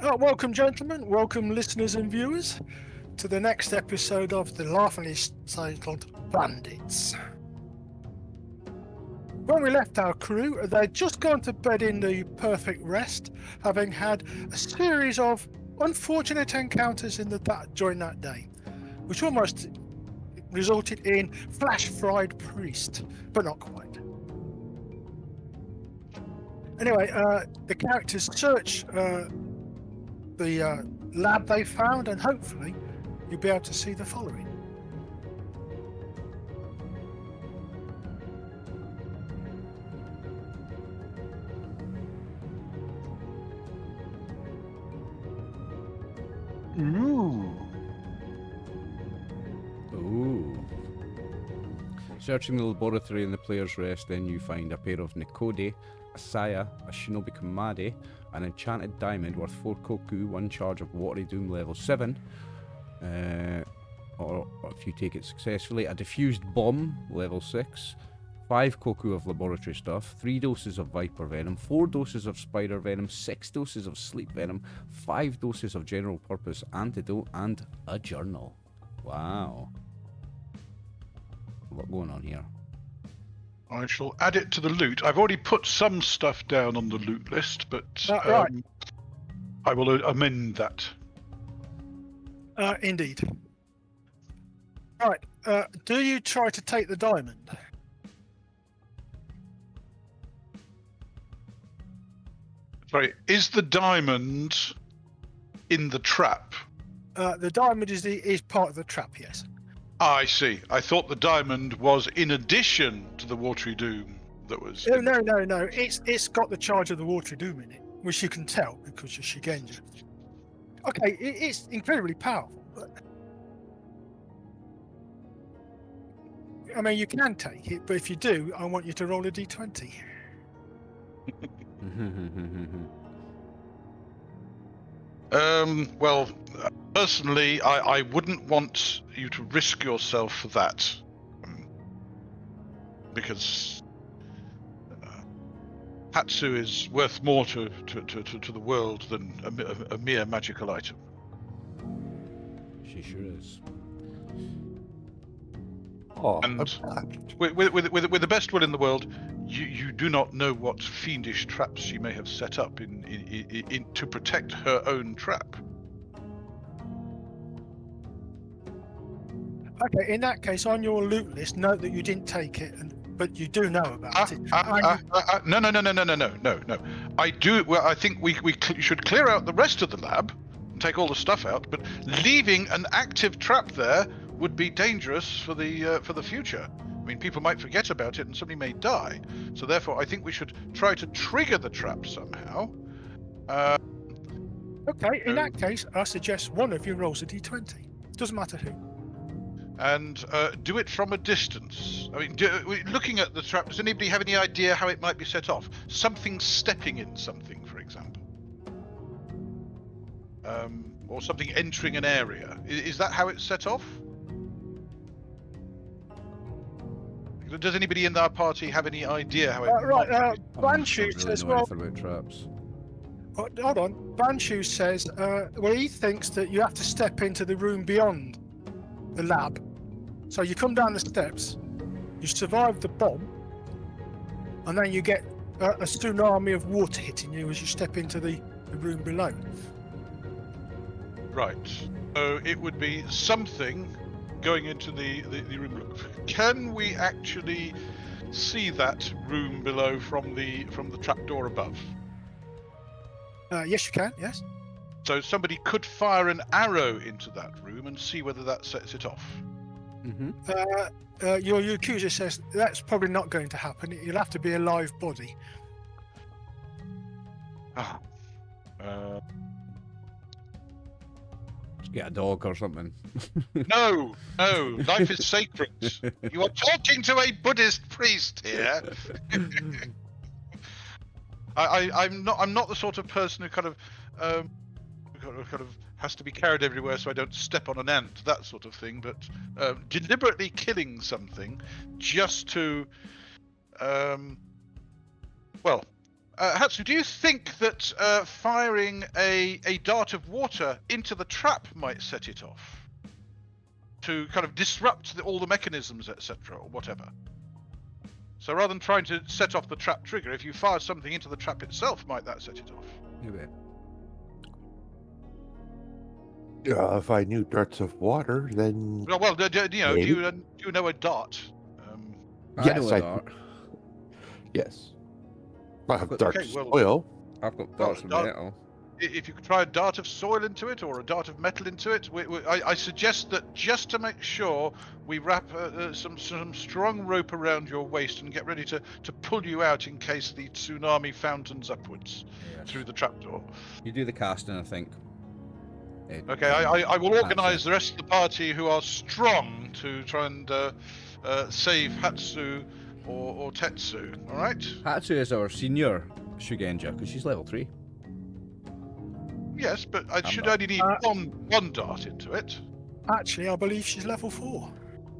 Welcome, gentlemen. Welcome, listeners and viewers, to the next episode of the laughingly titled Bandits. When we left our crew, they'd just gone to bed in the perfect rest, having had a series of unfortunate encounters during that day, which almost resulted in flash-fried priest, but not quite. Anyway, the characters search the lab they found, and hopefully you'll be able to see the following. Ooh. Searching the laboratory in the player's rest, then you find a pair of Nikode, a Saya, a Shinobi Kamade, an enchanted diamond worth 4 koku, 1 charge of Watery Doom level 7, or if you take it successfully, a diffused bomb level 6, 5 koku of laboratory stuff, 3 doses of viper venom, 4 doses of spider venom, 6 doses of sleep venom, 5 doses of general purpose antidote, and a journal. Wow. A lot going on here. I shall add it to the loot. I've already put some stuff down on the loot list, but Right. I will amend that. Indeed. Right. Do you try to take the diamond? Sorry, is the diamond in the trap? The diamond is part of the trap, yes. I see. I thought the diamond was in addition to the Watery Doom that was... No. It's got the charge of the Watery Doom in it, which you can tell because you're Shigenja. Okay, it's incredibly powerful, but... I mean, you can take it, but if you do, I want you to roll a d20. Well, personally, I wouldn't want you to risk yourself for that. Because Hatsu is worth more to the world than a mere magical item. She sure is. Oh, And with the best will in the world, you do not know what fiendish traps she may have set up in to protect her own trap. Okay, in that case, on your loot list, note that you didn't take it, but you do know about it. No. I do. Well, I think we should clear out the rest of the lab and take all the stuff out. But leaving an active trap there would be dangerous for the future. I mean, people might forget about it, and somebody may die. So therefore, I think we should try to trigger the trap somehow. Okay, in that case, I suggest one of you rolls a d20. Doesn't matter who. And do it from a distance. I mean, looking at the trap, does anybody have any idea how it might be set off? Something stepping in something, for example. Or something entering an area. Is that how it's set off? Does anybody in our party have any idea how it Right, Banshu really says, know well... anything about traps. Hold on. Banshu says, well, he thinks that you have to step into the room beyond the lab. So you come down the steps, you survive the bomb, and then you get a tsunami of water hitting you as you step into the room below. Right. So it would be something going into the room. Can we actually see that room below from the trapdoor above? Yes, you can. Yes. So somebody could fire an arrow into that room and see whether that sets it off. Your Yakuza says that's probably not going to happen. You'll have to be a live body. Just get a dog or something. No, life is sacred. You are talking to a Buddhist priest here. I'm not the sort of person who kind of has to be carried everywhere so I don't step on an ant, that sort of thing. But deliberately killing something just to, Hatsu, do you think that firing a dart of water into the trap might set it off? To kind of disrupt all the mechanisms, etc., or whatever. So rather than trying to set off the trap trigger, if you fire something into the trap itself, might that set it off? If I knew darts of water, then Well, do you know a dart? yes, I do. Yes. I have darts of soil. I've got darts of metal. If you could try a dart of soil into it or a dart of metal into it, I suggest that just to make sure, we wrap some strong rope around your waist and get ready to pull you out in case the tsunami fountains upwards through the trapdoor. You do the casting, I think. Okay, I will organise the rest of the party who are strong to try and save Hatsu or Tetsu. All right? Hatsu is our senior Shugenja because she's level 3. Yes, but I should only need one dart into it. Actually, I believe she's level 4.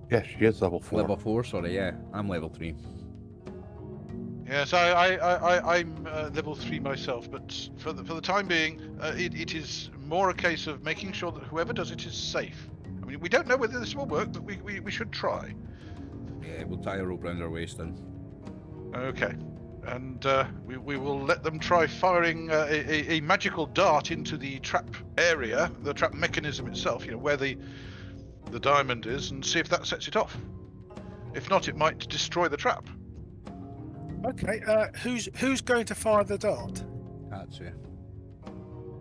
Yes, she is level 4. Level 4, sorry, yeah. I'm level 3. Yes, I'm level 3 myself, but for the time being, it is more a case of making sure that whoever does it is safe. I mean, we don't know whether this will work, but we should try. Yeah, we'll tie a rope around our waist then. Okay. And we will let them try firing a magical dart into the trap area, the trap mechanism itself, where the diamond is, and see if that sets it off. If not, it might destroy the trap. Okay, who's going to fire the dart? Hatsu.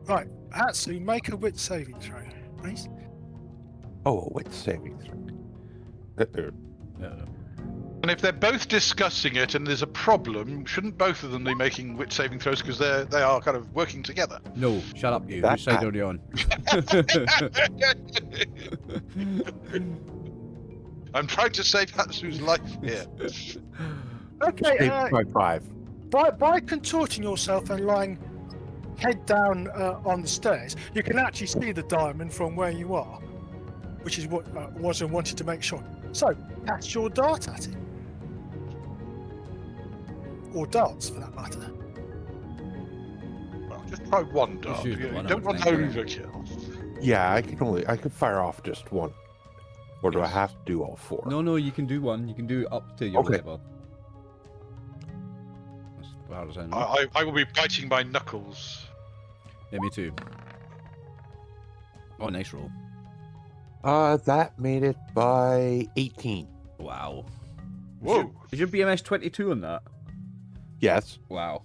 Right, Hatsu, make a wit saving throw, please. Oh, a wit saving throw. And if they're both discussing it and there's a problem, shouldn't both of them be making wit saving throws because they are kind of working together? No, shut up, you. Whose side are you on? I'm trying to save Hatsu's life here. Okay, 8.5. by contorting yourself and lying head down on the stairs, you can actually see the diamond from where you are, which is what was and wanted to make sure. So, cast your dart at it. Or darts, for that matter. Well, just try one dart. You don't want overkill. Yeah, I can fire off just one. Or do I have to do all 4? No, you can do one. You can do up to your level. As far as I know. I will be biting my knuckles. Yeah, me too. Oh, nice roll. That made it by 18. Wow. Whoa. Is your BMS 22 on that? Yes. Wow.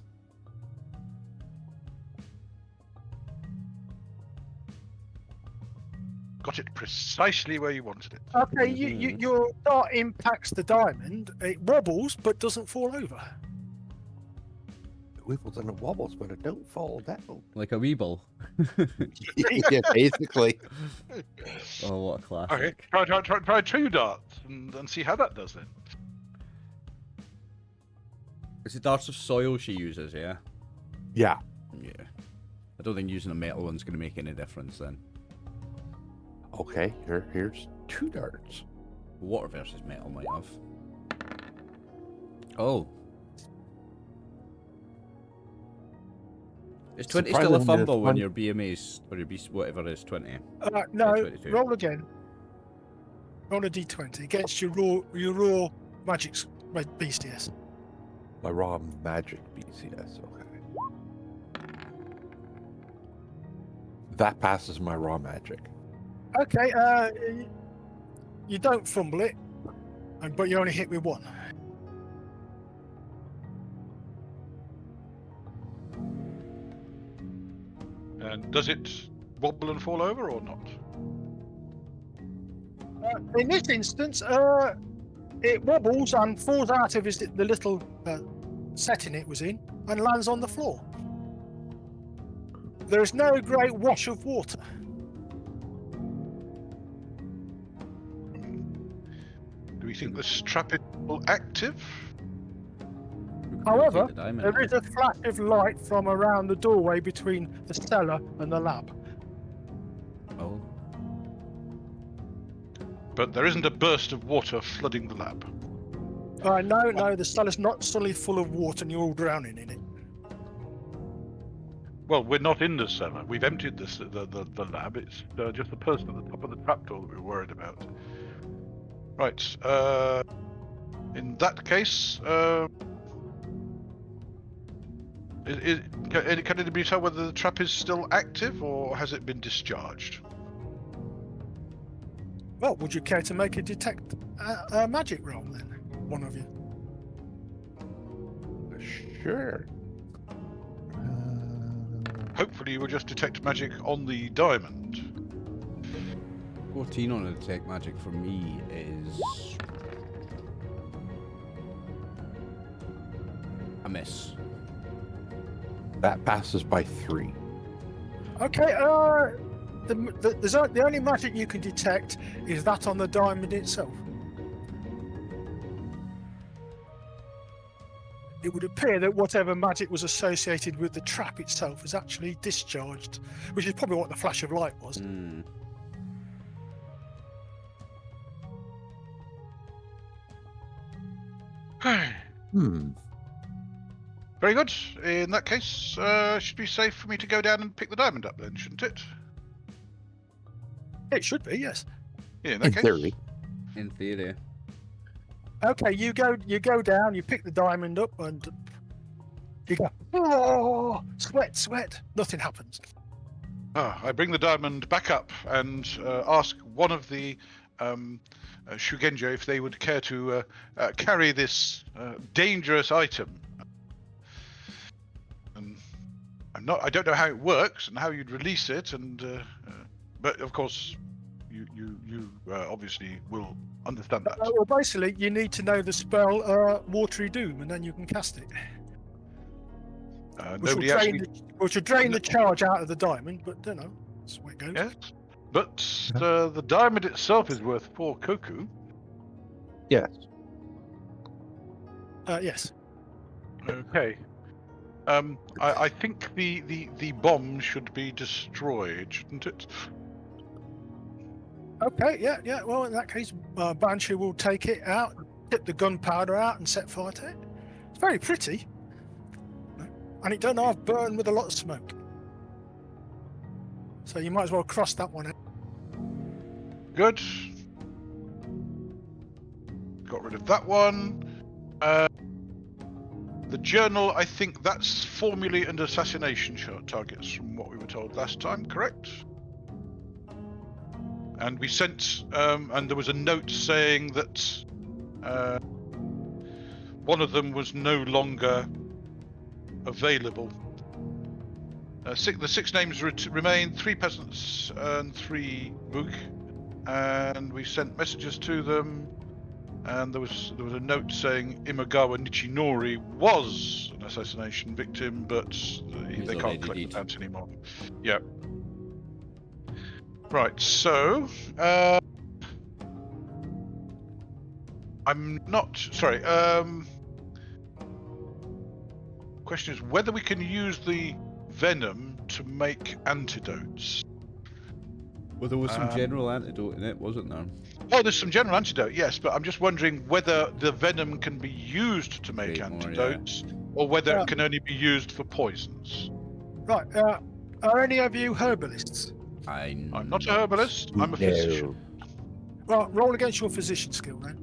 Got it precisely where you wanted it. Okay, your dart impacts the diamond. It wobbles, but doesn't fall over. It wibbles and it wobbles, but it don't fall down. Like a weeble. Yeah, basically. Oh, what a classic. Okay, try 2 darts and see how that does then. Is it darts of soil she uses, yeah? Yeah. Yeah. I don't think using a metal one's going to make any difference then. Okay, here's 2 darts. Water versus metal might have. Oh. Is 20 still a fumble when your BMA's, or your whatever is 20? No, 22. roll again. Roll a d20 against your raw magic BCS. My raw magic BCS, okay. That passes my raw magic. Okay, you don't fumble it, but you only hit with 1. And does it wobble and fall over or not? In this instance, it wobbles and falls out of the little setting it was in and lands on the floor. There is no great wash of water. Do we think this trap is still active? However, there is a flash of light from around the doorway between the cellar and the lab. Oh. But there isn't a burst of water flooding the lab. No, the cellar's not suddenly full of water and you're all drowning in it. Well, we're not in the cellar. We've emptied the lab. It's just the person at the top of the trapdoor that we're worried about. Right. In that case, can anybody tell whether the trap is still active or has it been discharged? Well, would you care to make a detect magic roll then, one of you? Sure. Hopefully you will just detect magic on the diamond. 14 on a detect magic for me is a miss. That passes by 3. Okay, the only magic you can detect is that on the diamond itself. It would appear that whatever magic was associated with the trap itself is actually discharged, which is probably what the flash of light was. Very good. In that case, should be safe for me to go down and pick the diamond up then, shouldn't it? It should be, yes. Yeah, in that In case. theory. In theory. Okay, you go down, you pick the diamond up, and you go, oh, sweat. Nothing happens. I bring the diamond back up and ask one of the Shugenja if they would care to carry this dangerous item. And I don't know how it works and how you'd release it, and but of course you obviously will understand that. Well, basically, you need to know the spell Watery Doom, and then you can cast it. Which will drain the charge out of the diamond, but don't know. That's the way it goes. Yes, but the diamond itself is worth 4 koku. Yes. Yes. Okay. I think the bomb should be destroyed, shouldn't it? Okay, yeah. Well, in that case, Banshee will take it out, dip the gunpowder out, and set fire to it. It's very pretty, and it don't half burn with a lot of smoke. So you might as well cross that one out. Good. Got rid of that one. The journal, I think that's formulae and assassination targets from what we were told last time, correct? And we sent, and there was a note saying that one of them was no longer available. The 6 names remain, 3 peasants and 3 Mook, and we sent messages to them, and there was a note saying Imagawa Nichinori was an assassination victim, but they can't collect the dance anymore. Yeah. Right, so I'm not sorry. Question is whether we can use the venom to make antidotes. Well, there was some general antidote in it, wasn't there? Oh, there's some general antidote, yes, but I'm just wondering whether the venom can be used to make antidotes, or whether it can only be used for poisons. Right. Are any of you herbalists? I'm not a herbalist. I'm a physician. Well, roll against your physician skill then.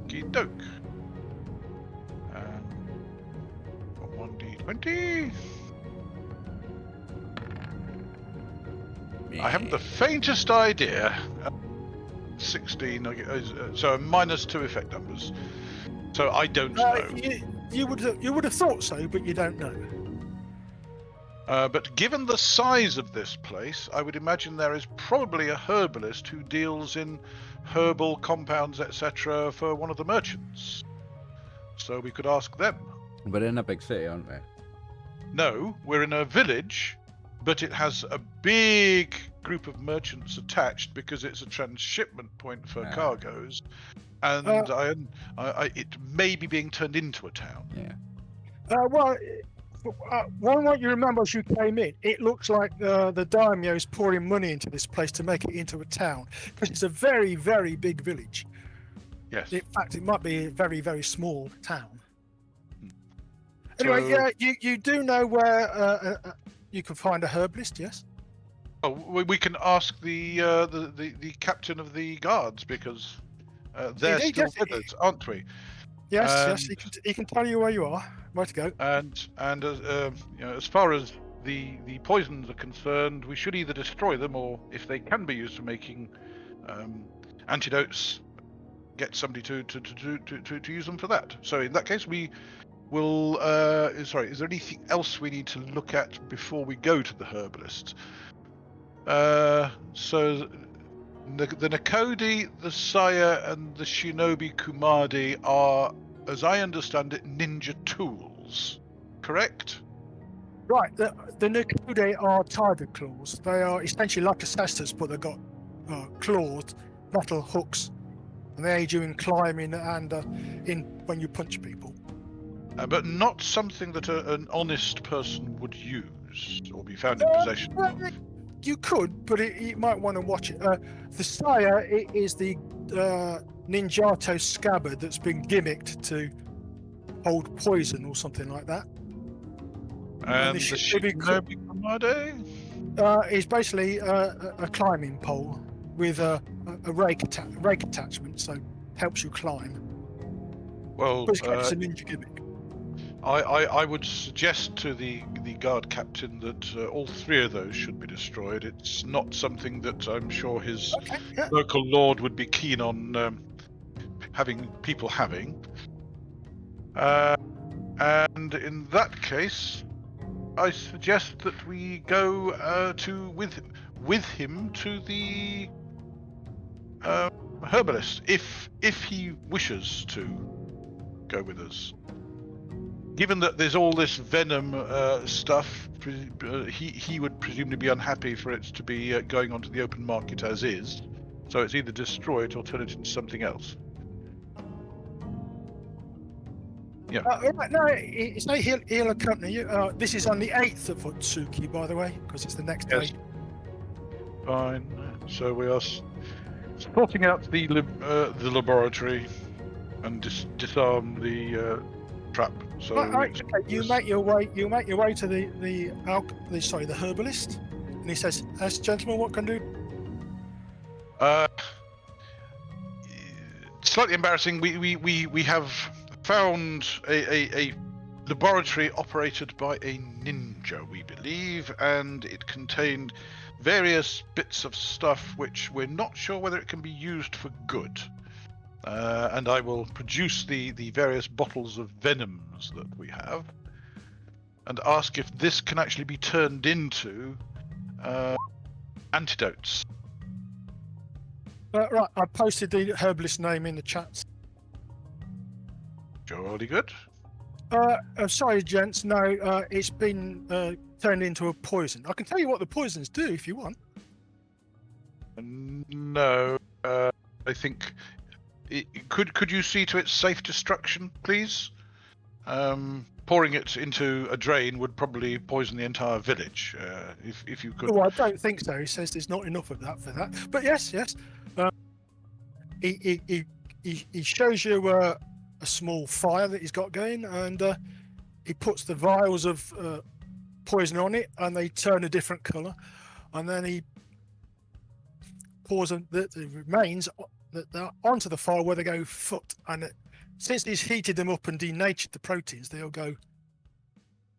Okey-doke. 1d20. I haven't the faintest idea. 16, so -2 effect numbers. So I don't know. You would have thought so, but you don't know. But given the size of this place, I would imagine there is probably a herbalist who deals in herbal compounds, etc., for one of the merchants. So we could ask them. We're in a big city, aren't we? No, we're in a village, but it has a big group of merchants attached because it's a transshipment point for cargoes, and it may be being turned into a town. Yeah. One what you remember as you came in, it looks like the daimyo is pouring money into this place to make it into a town, because it's a very, very big village. Yes. In fact, it might be a very, very small town. Anyway, yeah, you do know where you can find a herbalist, yes? Oh, we can ask the captain of the guards because they're Indeed, still yes, with us, aren't we? Yes, he can tell you where you are, where to go. And as far as the poisons are concerned, we should either destroy them or, if they can be used for making antidotes, get somebody to use them for that. So in that case, we will. Sorry, is there anything else we need to look at before we go to the herbalist? So the Nakodi, the Saya, and the Shinobi Kumadi are, as I understand it, ninja tools. Correct? Right, the Nakude are tiger claws. They are essentially like assessors, but they've got claws, metal hooks, and they aid you in climbing and in when you punch people. But not something that an honest person would use or be found in possession of. You could, but you might want to watch it. The Saya is the Ninjato scabbard that's been gimmicked to hold poison or something like that. And the Shinobi Kumade? Is basically a climbing pole with a rake attachment, so helps you climb. Well, But it's a ninja gimmick. I would suggest to the guard captain that all three of those should be destroyed. It's not something that I'm sure his local lord would be keen on having people having. And in that case, I suggest that we go with him to the herbalist, if he wishes to go with us. Given that there's all this venom stuff, he would presumably be unhappy for it to be going onto the open market as is. So it's either destroy it or turn it into something else. Yeah. No, it's no. He'll accompany you. This is on the 8th of Utsuki, by the way, because it's the next day. Fine. So we are sorting out the laboratory and disarm the trap. So okay. You make your way to the herbalist, and he says, "Yes, gentlemen, what can I do?" Slightly embarrassing. We have found a laboratory operated by a ninja, we believe, and it contained various bits of stuff which we're not sure whether it can be used for good. And I will produce the various bottles of venoms that we have and ask if this can actually be turned into antidotes. Right, I posted the herbalist name in the chat. Jolly good. Sorry, gents. No, it's been turned into a poison. I can tell you what the poisons do if you want. No, I think. Could you see to its safe destruction, please? Pouring it into a drain would probably poison the entire village. If you could. Oh, I don't think so. He says there's not enough of that for that. But yes. He shows you a small fire that he's got going, and he puts the vials of poison on it, and they turn a different colour, and then he pours the remains onto the fire where they go foot, and since he's heated them up and denatured the proteins, they'll go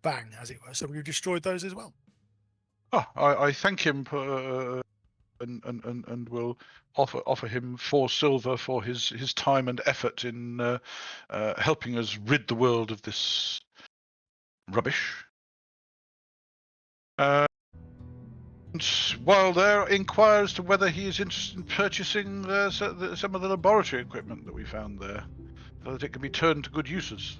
bang, as it were. So we've destroyed those as well. Oh, I thank him and will offer him 4 silver for his time and effort in helping us rid the world of this rubbish. And while there, inquire as to whether he is interested in purchasing some of the laboratory equipment that we found there, so that it can be turned to good uses.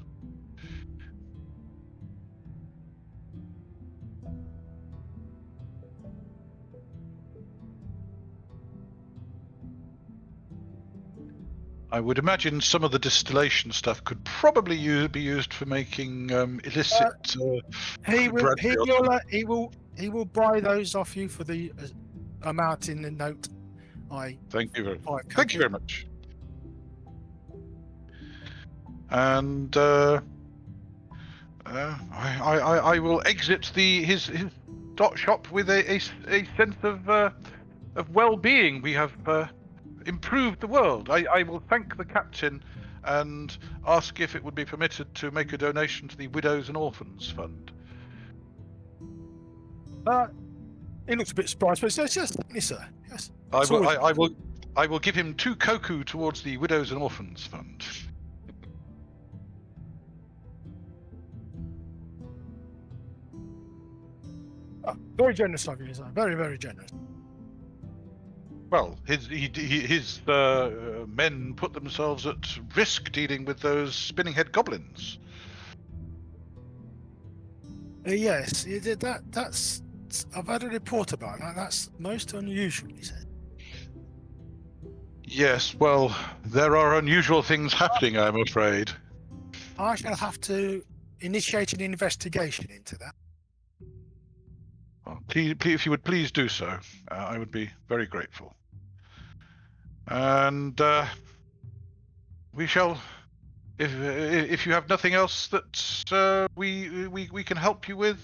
I would imagine some of the distillation stuff could probably be used for making illicit. He will buy those off you for the amount in the note. Thank you very much. And I will exit his dot shop with a sense of well-being. We have improved the world. I will thank the captain and ask if it would be permitted to make a donation to the Widows and Orphans Fund. He looks a bit surprised, but says, "Yes, thank you, sir. Yes." I will give him 2 koku towards the Widows and Orphans Fund. Oh, very generous of you, sir. Very, very generous. Well, his men put themselves at risk dealing with those spinning head goblins. Yes, he did that. That's. I've had a report about that. That's most unusual, he said. Yes, well, there are unusual things happening, I'm afraid. I shall have to initiate an investigation into that. Well, please, if you would please do so, I would be very grateful. And we shall, if you have nothing else that we can help you with,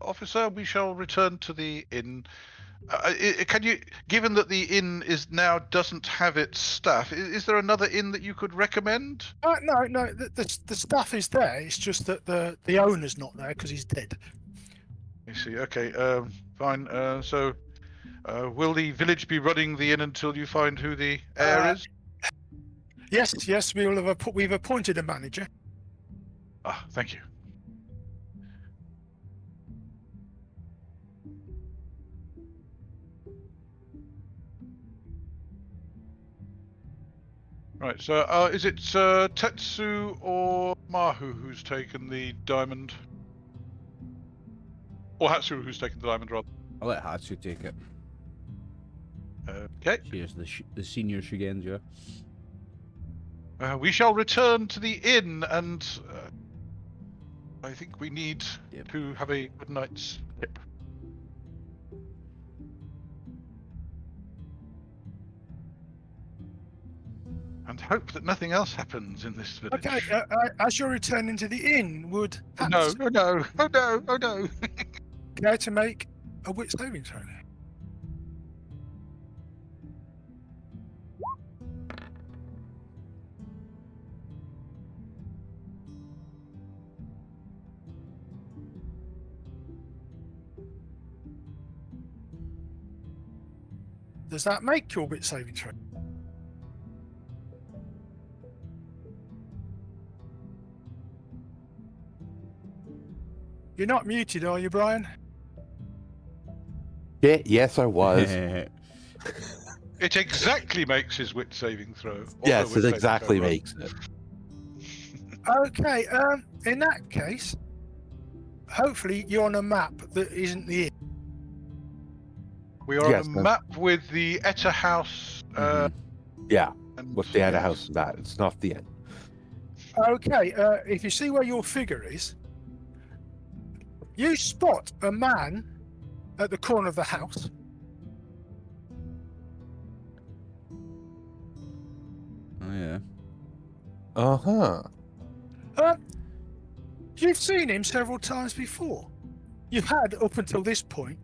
officer, we shall return to the inn. Can you, given that the inn doesn't have its staff, is there another inn that you could recommend? No. The staff is there. It's just that the owner's not there because he's dead. I see. Okay. Fine. So, will the village be running the inn until you find who the heir is? Yes. We've appointed a manager. Ah, thank you. Right, so is it Tetsu or Mahu who's taken the diamond? Or Hatsu who's taken the diamond, rather? I'll let Hatsu take it. Okay. She is the senior Shigenja. We shall return to the inn, and I think we need to have a good night's sleep. And hope that nothing else happens in this village. Okay, as you're returning to the inn, would Oh no. care to make a wit saving throw? Does that make your wit saving throw? You're not muted, are you, Brian? Yeah, yes, I was. It exactly makes his wit saving throw. Yes, it exactly makes it. Okay, in that case, hopefully you're on a map that isn't the inn. We are on a map with the Etta house. Yeah, with the Etta house and that. It's not the end. Okay, if you see where your figure is, you spot a man at the corner of the house. Oh yeah. Uh-huh. You've seen him several times before. You had, up until this point,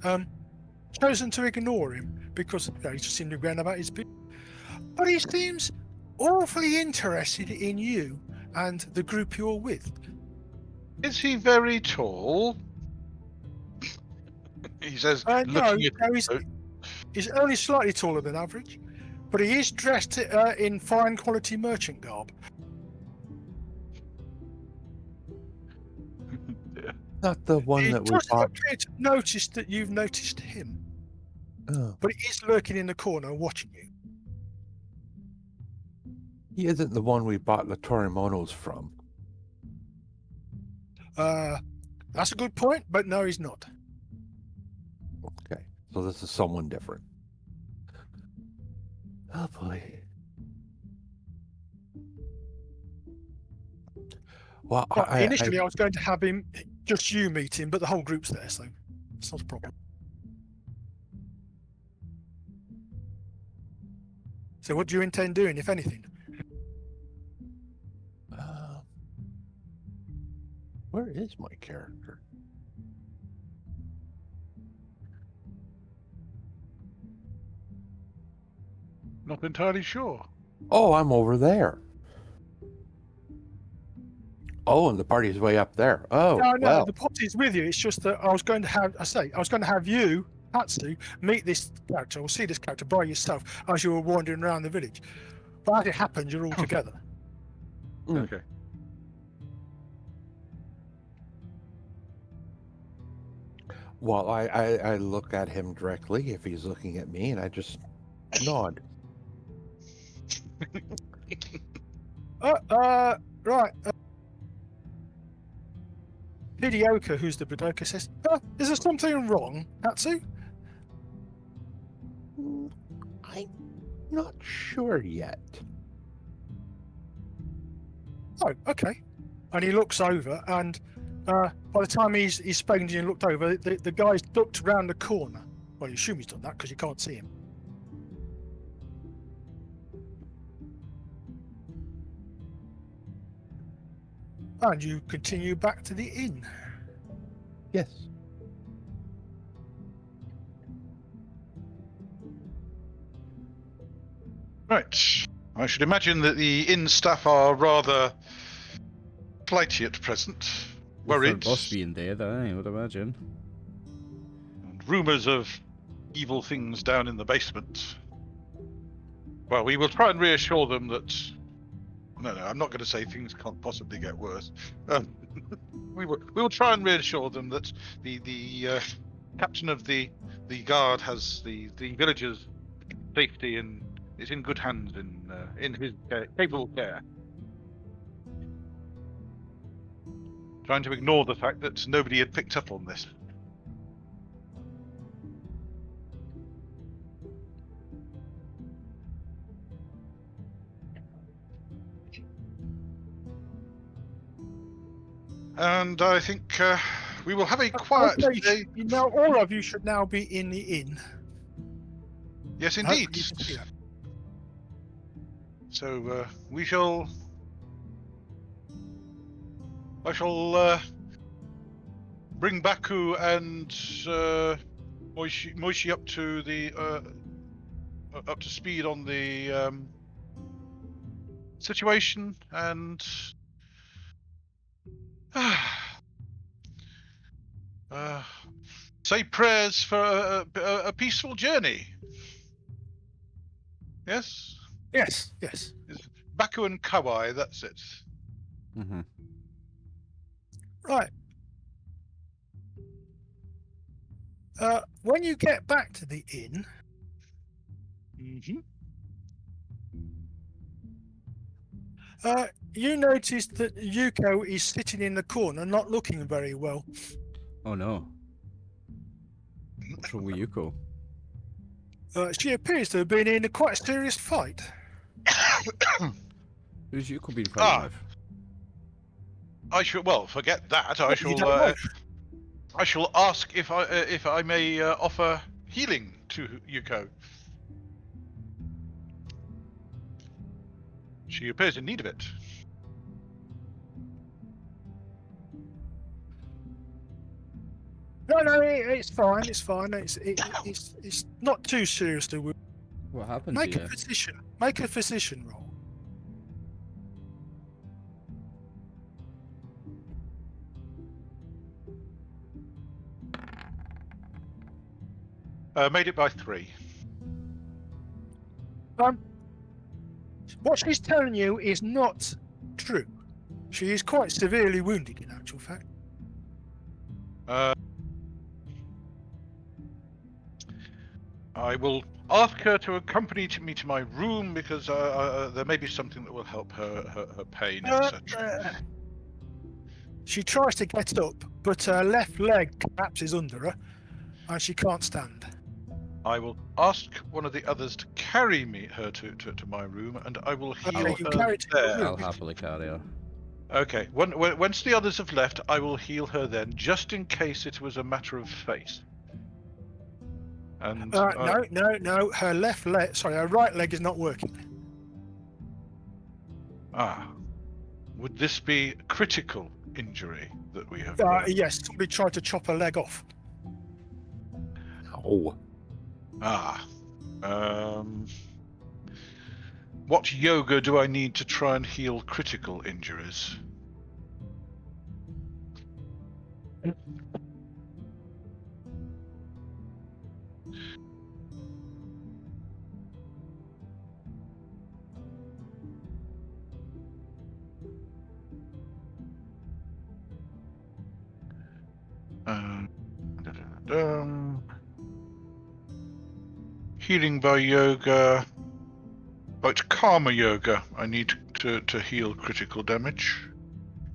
chosen to ignore him because he just seemed to go about his business. But he seems awfully interested in you and the group you're with. Is he very tall? He says, no, he's only slightly taller than average, but he is dressed in fine quality merchant garb. Not the one that we doesn't bought. appear to notice that you've noticed him, but he is lurking in the corner watching you. He isn't the one we bought the Torimonos from. That's a good point, but no, he's not. Okay, so this is someone different. Oh boy. Well, initially I was going to have him, just you meet him, but the whole group's there, so it's not a problem. So what do you intend doing, if anything? Where is my character? Not entirely sure. Oh, I'm over there. Oh, and the party's way up there. Oh, No, well. the party's with you. It's just that I was going to have you, Hatsu, meet this character or see this character by yourself as you were wandering around the village. But as it happens, you're all together. Okay. Well, I look at him directly if he's looking at me, and I just nod. Right. Hidioka, who's the Budoka, says, is there something wrong, Hatsu? I'm not sure yet. Oh, okay. And he looks over, and by the time he's spoken to you and looked over, the guy's ducked around the corner. Well, you assume he's done that because you can't see him. And you continue back to the inn. Yes. Right. I should imagine that the inn staff are rather flighty at present. Worried. Boss being dead, I would imagine. And rumours of evil things down in the basement. Well, we will try and reassure them that... No, I'm not going to say things can't possibly get worse. We will try and reassure them that the captain of the guard has the villagers' safety and is in good hands in his capable care. Trying to ignore the fact that nobody had picked up on this. And I think we will have a quiet day. You know, all of you should now be in the inn. Yes, indeed. So we shall. I shall bring Baku and Moishi up to the up to speed on the situation and. Say prayers for a peaceful journey. Yes? Yes. Baku and Kawai, that's it. Mm-hmm. Right. When you get back to the inn, you notice that Yuko is sitting in the corner, not looking very well. Oh no. What's wrong with Yuko? She appears to have been in quite a serious fight. Who's Yuko been fighting with? I shall. Well, forget that. I shall ask if I may offer healing to Yuko. She appears in need of it. No, it's fine. It's fine. It's not too serious to. What happened Make to you? Make a physician roll. Made it by 3. What she's telling you is not true. She is quite severely wounded, in actual fact. I will ask her to accompany me to my room because there may be something that will help her pain, etc. She tries to get up, but her left leg collapses under her, and she can't stand. I will ask one of the others to carry her to my room, and I will heal you her carry to your there. room. I'll happily carry her. Okay. Once the others have left, I will heal her then, just in case it was a matter of faith. And No. Her left leg, sorry, her right leg is not working. Would this be critical injury that we have? Yes, somebody tried to chop a leg off. Oh, What yoga do I need to try and heal critical injuries? Healing by yoga. Oh, it's karma yoga. I need to heal critical damage,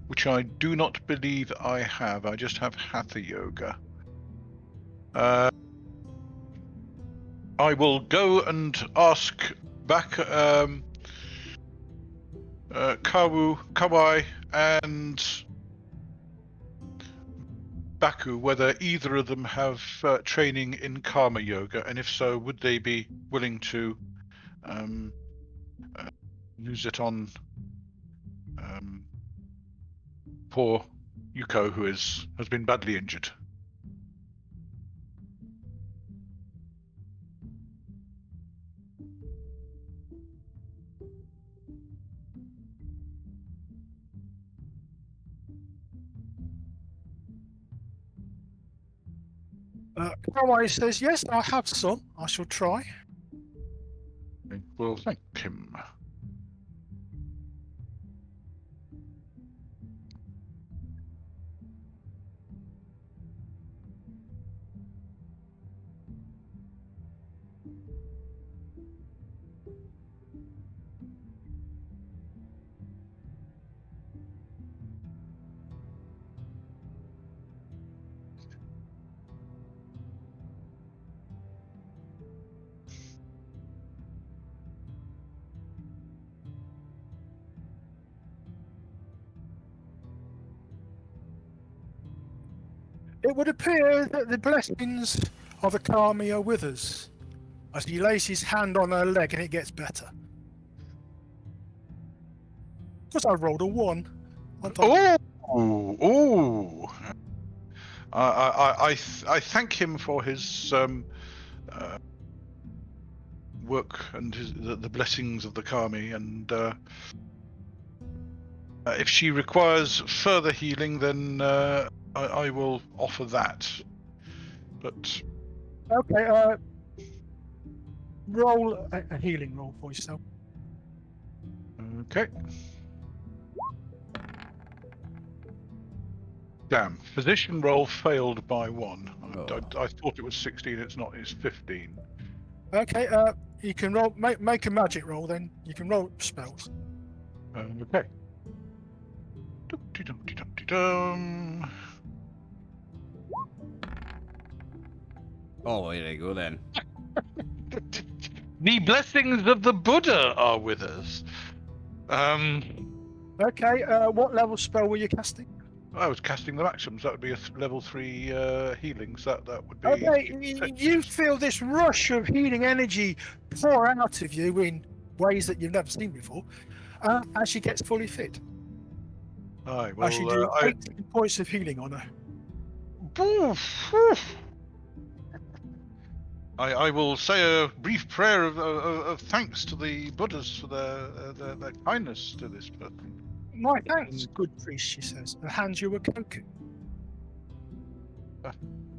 which I do not believe I have. I just have hatha yoga. I will go and ask back Kawai, and Baku whether either of them have training in karma yoga, and if so, would they be willing to use it on poor Yuko, who has been badly injured. Kawai says, yes, I have some. I shall try. Well, thank him. It would appear that the blessings of the Kami are with us, as he lays his hand on her leg and it gets better. Because I rolled a 1. Oh! I thank him for his work and the blessings of the Kami, and if she requires further healing, then I will offer that. But okay, roll a healing roll for yourself. okay. Damn, physician roll failed by 1. I thought it was 16. It's not. It's 15. Okay, you can roll. Make a magic roll. Then you can roll spells. Okay. Dum-de-dum-de-dum-de-dum. Oh, there you go then. The blessings of the Buddha are with us. Okay, what level spell were you casting? I was casting the maxims. That would be a level 3 healings. That would be. Okay, you feel this rush of healing energy pour out of you in ways that you've never seen before, as she gets fully fit. Aye, I should do 8 points of healing on her. I will say a brief prayer of thanks to the Buddhas for their kindness to this person. My thanks, good priest, she says, and hands you a koku.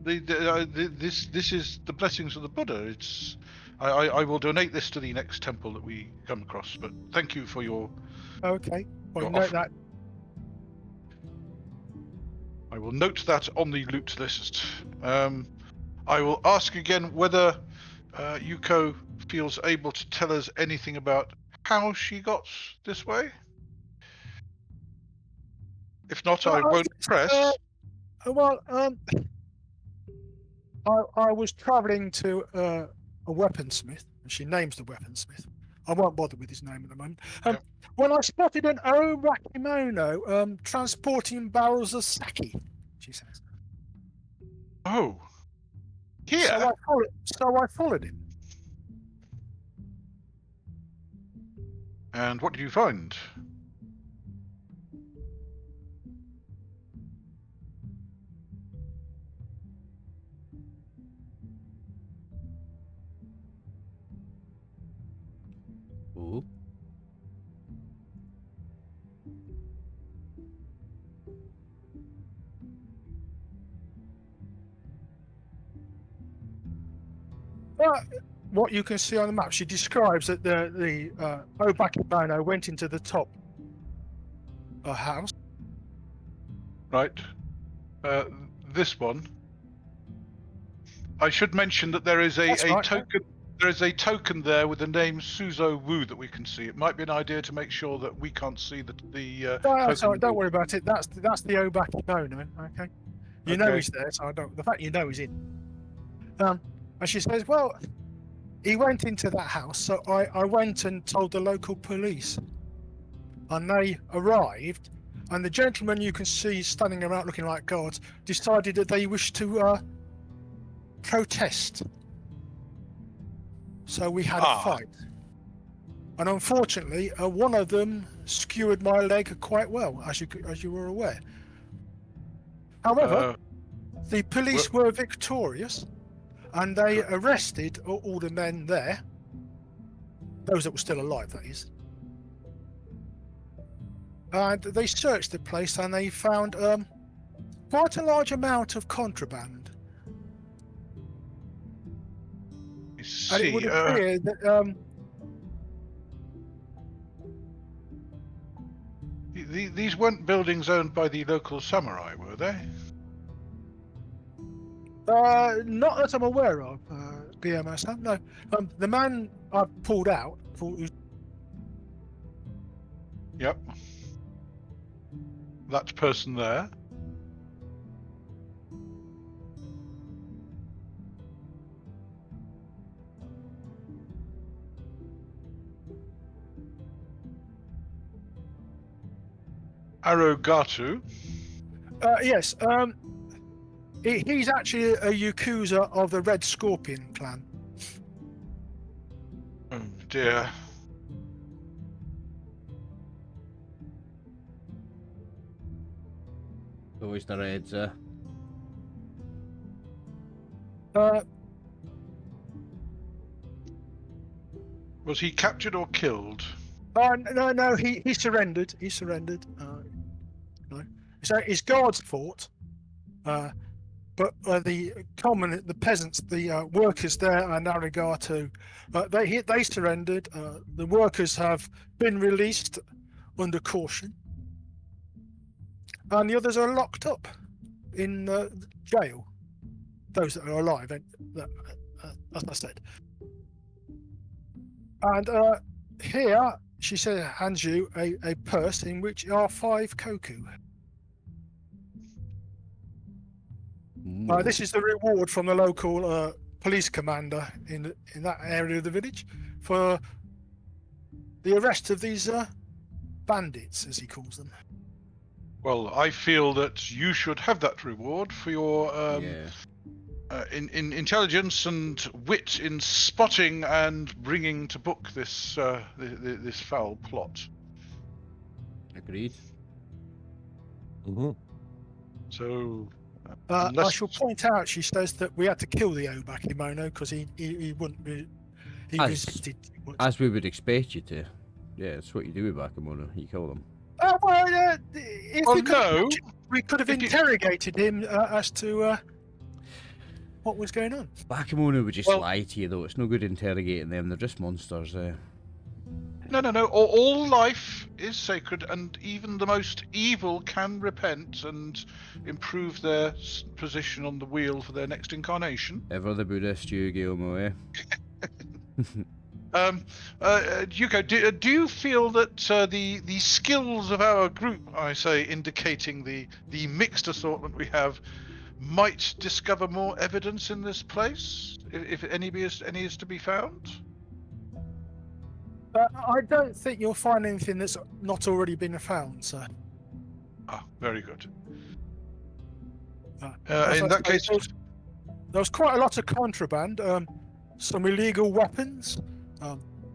This is the blessings of the Buddha. It's I will donate this to the next temple that we come across. But thank you for your. Okay, well, your note offer. that. I will note that on the loot list. I will ask again whether Yuko feels able to tell us anything about how she got this way. If not, I won't press. I was travelling to a weaponsmith, and she names the weaponsmith. I won't bother with his name at the moment. When I spotted an Orakimono transporting barrels of sake, she says. Oh. Here? So I followed him. And what did you find? what you can see on the map, she describes that the Obakibano went into the top house. Right. This one. I should mention that there is a Right. token. There is a token there with the name Suzo Wu that we can see. It might be an idea to make sure that we can't see the That's all right, token. don't worry about it. That's the Obakibano. Okay. You know Okay. he's there, so I don't. The fact you know he's in. And she says, well, he went into that house, so I went and told the local police, and they arrived, and the gentleman you can see standing around looking like guards decided that they wished to protest. So we had a fight, and unfortunately, one of them skewered my leg quite well, as you were aware. However, the police were victorious, and they arrested all the men there, those that were still alive, that is. And they searched the place, and they found quite a large amount of contraband. And it would appear that these weren't buildings owned by the local samurai, were they? not that I'm aware of, Gyomo-san. No, the man I pulled out. Yep. That person there. Arogatu. Yes. He's actually a Yakuza of the Red Scorpion clan. Oh dear. Always the Reds, uh. Was he captured or killed? No, he surrendered. He surrendered. No. So his guards fought, but the peasants, the workers there in Arigatu, they surrendered. The workers have been released under caution, and the others are locked up in jail. Those that are alive, as I said. And here, she says, hands you a purse in which are 5 koku. This is the reward from the local police commander in that area of the village for the arrest of these bandits, as he calls them. Well, I feel that you should have that reward for your in intelligence and wit in spotting and bringing to book this this foul plot. Agreed. Mm-hmm. So, I shall point out, she says, that we had to kill the Obakimono because he wouldn't be. He resisted. As we would expect you to. Yeah, that's what you do with Bakemono. You kill them. Oh well, if we could have If you- interrogated him as to what was going on. Bakemono would just lie to you, though. It's no good interrogating them. They're just monsters. No. All life is sacred, and even the most evil can repent and improve their position on the wheel for their next incarnation. Ever the Buddhist, you, Gyomo, Yuko, do you feel that the skills of our group, I say, indicating the mixed assortment we have, might discover more evidence in this place, if any is to be found? I don't think you'll find anything that's not already been found, sir. Ah, very good. As In I that say, case, there was quite a lot of contraband, some illegal weapons,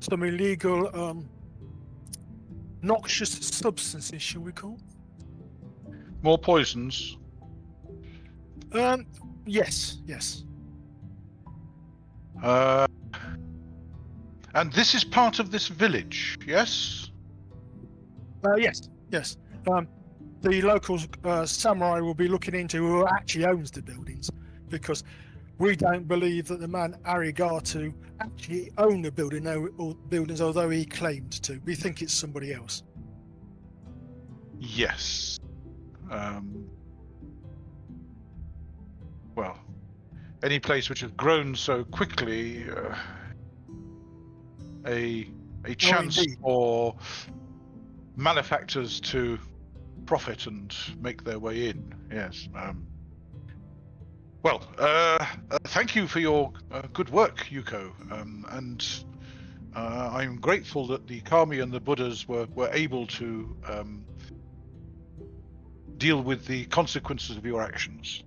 some illegal noxious substances, shall we call? more poisons. Yes. And this is part of this village, yes? Yes. The local samurai will be looking into who actually owns the buildings, because We don't believe that the man Arigato actually owned the building, or buildings, although he claimed to. We think it's somebody else. Yes. Well, any place which has grown so quickly, a chance indeed. for malefactors to profit and make their way in. Yes. Well, thank you for your good work, Yuko, and I'm grateful that the Kami and the Buddhas were able to deal with the consequences of your actions.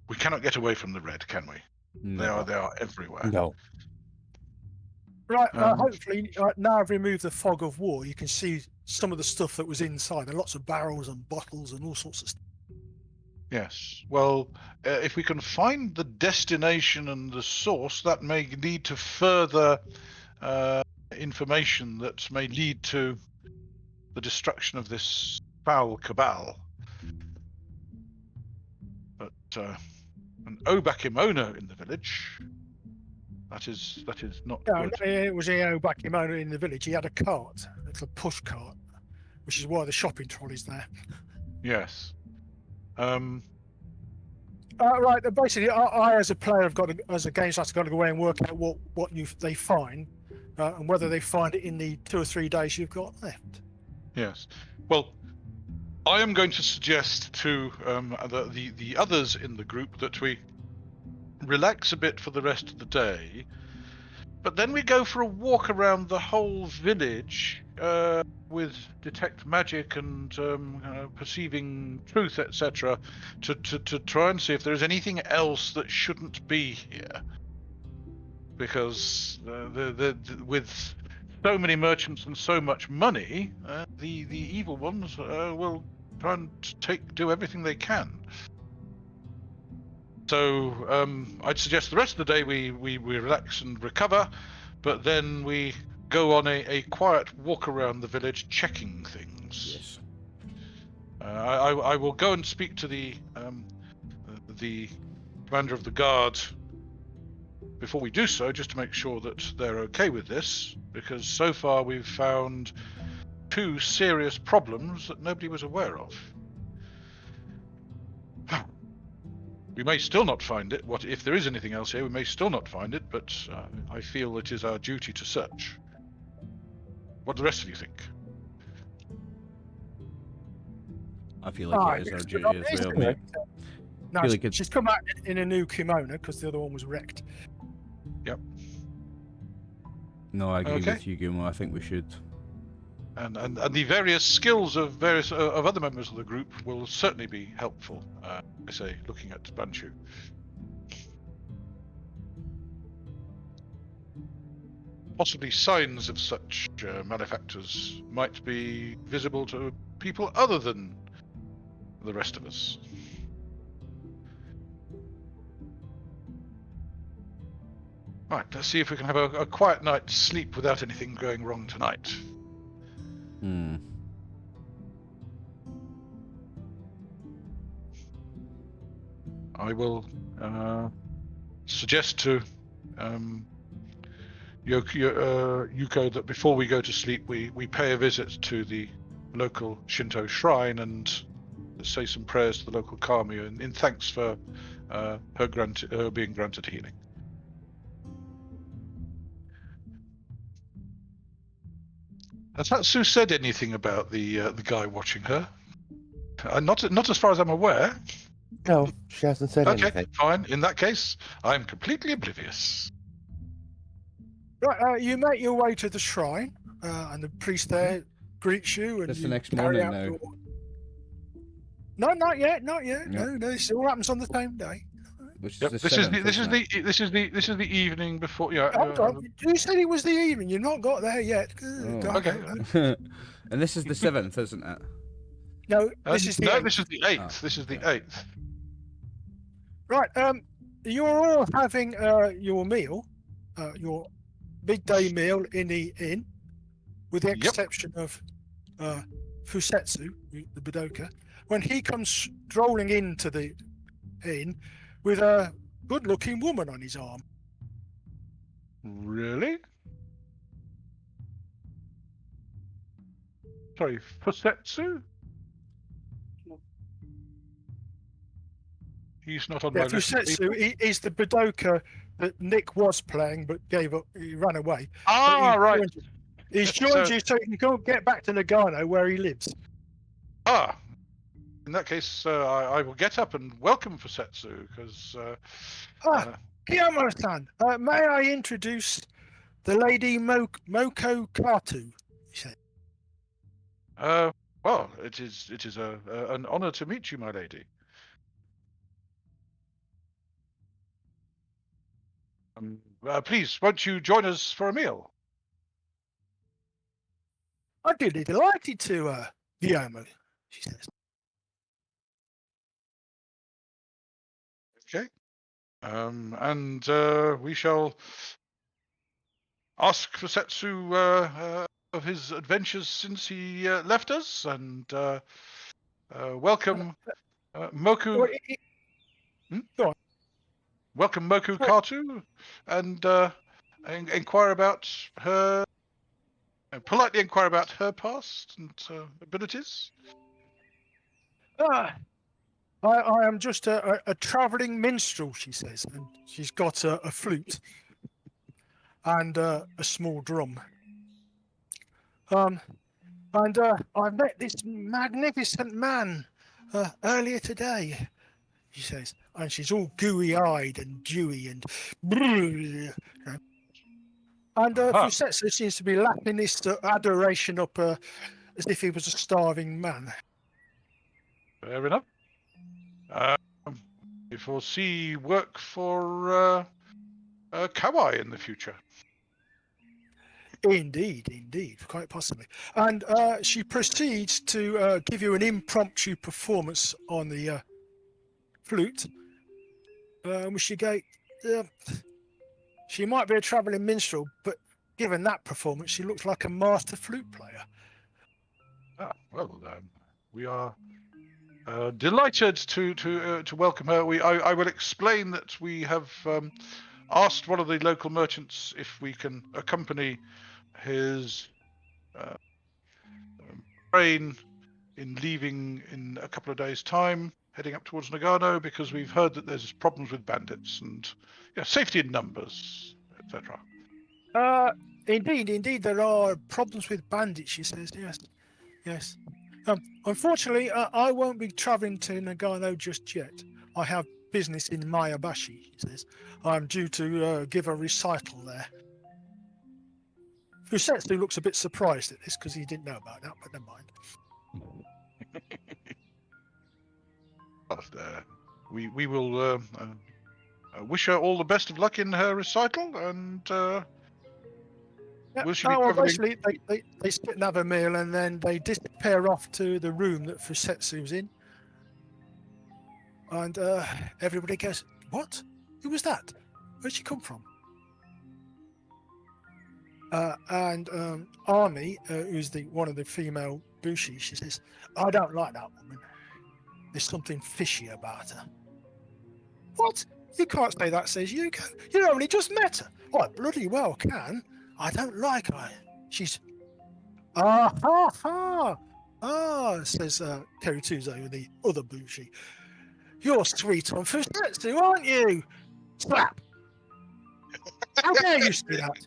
We cannot get away from the red, can we? No. They are everywhere. No. Right, hopefully, now I've removed the fog of war, you can see some of the stuff that was inside. There are lots of barrels and bottles and all sorts of stuff. Yes. Well, if we can find the destination and the source, that may lead to further information that may lead to the destruction of this foul cabal. But an Obakimono in the village, that is not No, good. it was Bakimono in the village. He had a cart, a little push cart, which is why the shopping trolley's there. Yes. Right, basically, I as a player have got to, as a game master, got to go away and work out what they find, and whether they find it in the 2 or 3 days you've got left. Yes. Well, I am going to suggest to the others in the group that we relax a bit for the rest of the day, but then we go for a walk around the whole village with detect magic and perceiving truth, etc., to try and see if there's anything else that shouldn't be here. Because with so many merchants and so much money, the evil ones will try and do everything they can. So I'd suggest the rest of the day we relax and recover, but then we go on a quiet walk around the village, checking things. Yes. I will go and speak to the commander of the guard before we do so, just to make sure that they're okay with this, because so far we've found 2 serious problems that nobody was aware of. We may still not find it. What if there is anything else here? We may still not find it, but I feel it is our duty to search. What do the rest of you think? I feel like it is our duty as well, mate. No, feel like it's- she's come out in a new kimono because the other one was wrecked. Yep. No, I agree Okay. with you, Gyomo. I think we should. And the various skills of various of other members of the group will certainly be helpful. I say, looking at Banshu. Possibly signs of such malefactors might be visible to people other than the rest of us. Right, let's see if we can have a quiet night's sleep without anything going wrong tonight. I will suggest to Yuko that before we go to sleep, we pay a visit to the local Shinto shrine and say some prayers to the local kami in thanks for her being granted healing. Has Hatsu said anything about the guy watching her? Not as far as I'm aware. No, she hasn't said Okay, anything. fine. In that case, I'm completely oblivious. Right, you make your way to the shrine, and the priest there greets you. And That's the you next carry morning out now. your- No, not yet. Yeah. No, this all happens on the same day. Which is Yep, the this is 7th, isn't it? the evening before. Yeah. Hold on, you said it was the evening. You've not got there yet. Oh. God, Okay. no. And this is the 7th, isn't it? No, this is the no, 8th. this is the 8th. Oh, This is the okay. 8th. Right, you're all having your meal, your midday meal in the inn, with the Yep. exception of Fusetsu, the Budoka. when he comes strolling into the inn with a good-looking woman on his arm. Really? Sorry, Fusetsu? He's not on Yeah, my list. of people. Fusetsu is the Budoka that Nick was playing but gave up. He ran away. Ah, But right. He's joined So- you so he can go get back to Nagano where he lives. Ah, in that case, I will get up and welcome Fusetsu, because... Gyomo-san, may I introduce the lady Moko Katu? He said. well, it is an honor to meet you, my lady. Please, won't you join us for a meal? I'd be delighted to, Gyomo, she says. Okay. And we shall ask Fusetsu of his adventures since he left us, and welcome Moku. Well, Go on. Welcome Moku Sorry. Katu, and inquire about her. Politely inquire about her past and abilities. I am just a travelling minstrel, she says, and she's got a flute and a small drum. And I met this magnificent man earlier today, she says, and she's all gooey-eyed and dewy and... And Fusetsu seems to be lapping this adoration up as if he was a starving man. Fair enough. We foresee work for Kawai in the future. Indeed, quite possibly. And she proceeds to give you an impromptu performance on the flute. Which she might be a travelling minstrel, but given that performance, she looks like a master flute player. Ah, well, we are delighted to welcome her. I will explain that we have asked one of the local merchants if we can accompany his train in leaving in a couple of days' time, heading up towards Nagano, because we've heard that there's problems with bandits and safety in numbers, etc. Indeed, there are problems with bandits, she says. Yes. Unfortunately, I won't be travelling to Nagano just yet. I have business in Mayabashi, she says. I'm due to give a recital there. Fusetsu looks a bit surprised at this because he didn't know about that, but never mind. But, we will wish her all the best of luck in her recital, and will she be traveling? Basically, they sit and have a meal, and then they disappear off to the room that Fusetsu's in. And everybody goes, "What? Who was that? Where'd she come from?" And Army, who's one of the female Bushi, she says, "I don't like that woman. There's something fishy about her." "What? You can't say that," says Yuko. "You only just met her." "Oh, I bloody well can. I don't like her. She's..." "Ah, ha, ha. Ah," says Terituzo, the other Bushi. "You're sweet on Fusetsu, aren't you?" Slap. "How dare you say that?"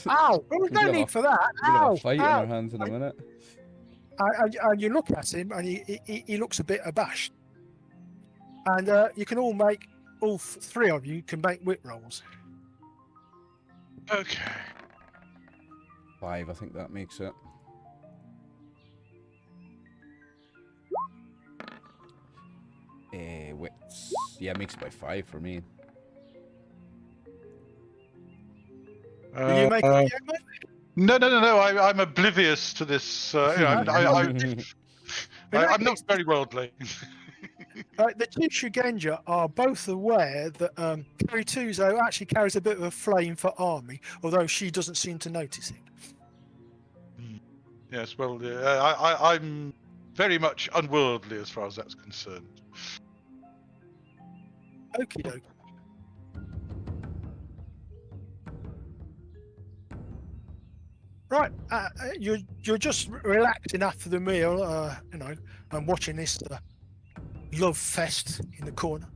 "Ow! There was no need for that." We're gonna "Ow! have a fight in Ow!" our hands in a minute. And you look at him, and he looks a bit abashed. And you can all three of you can make wit rolls. Okay. 5, I think that makes it. Wits. Yeah, it makes it by 5 for me. Will you make it, young man? No. I'm oblivious to this. I'm not very worldly. The two Shugenja are both aware that Terituzo actually carries a bit of a flame for Army, although she doesn't seem to notice it. Yes, well, I'm very much unworldly as far as that's concerned. Okie doke. Right, you're just relaxing after the meal, and watching this love fest in the corner.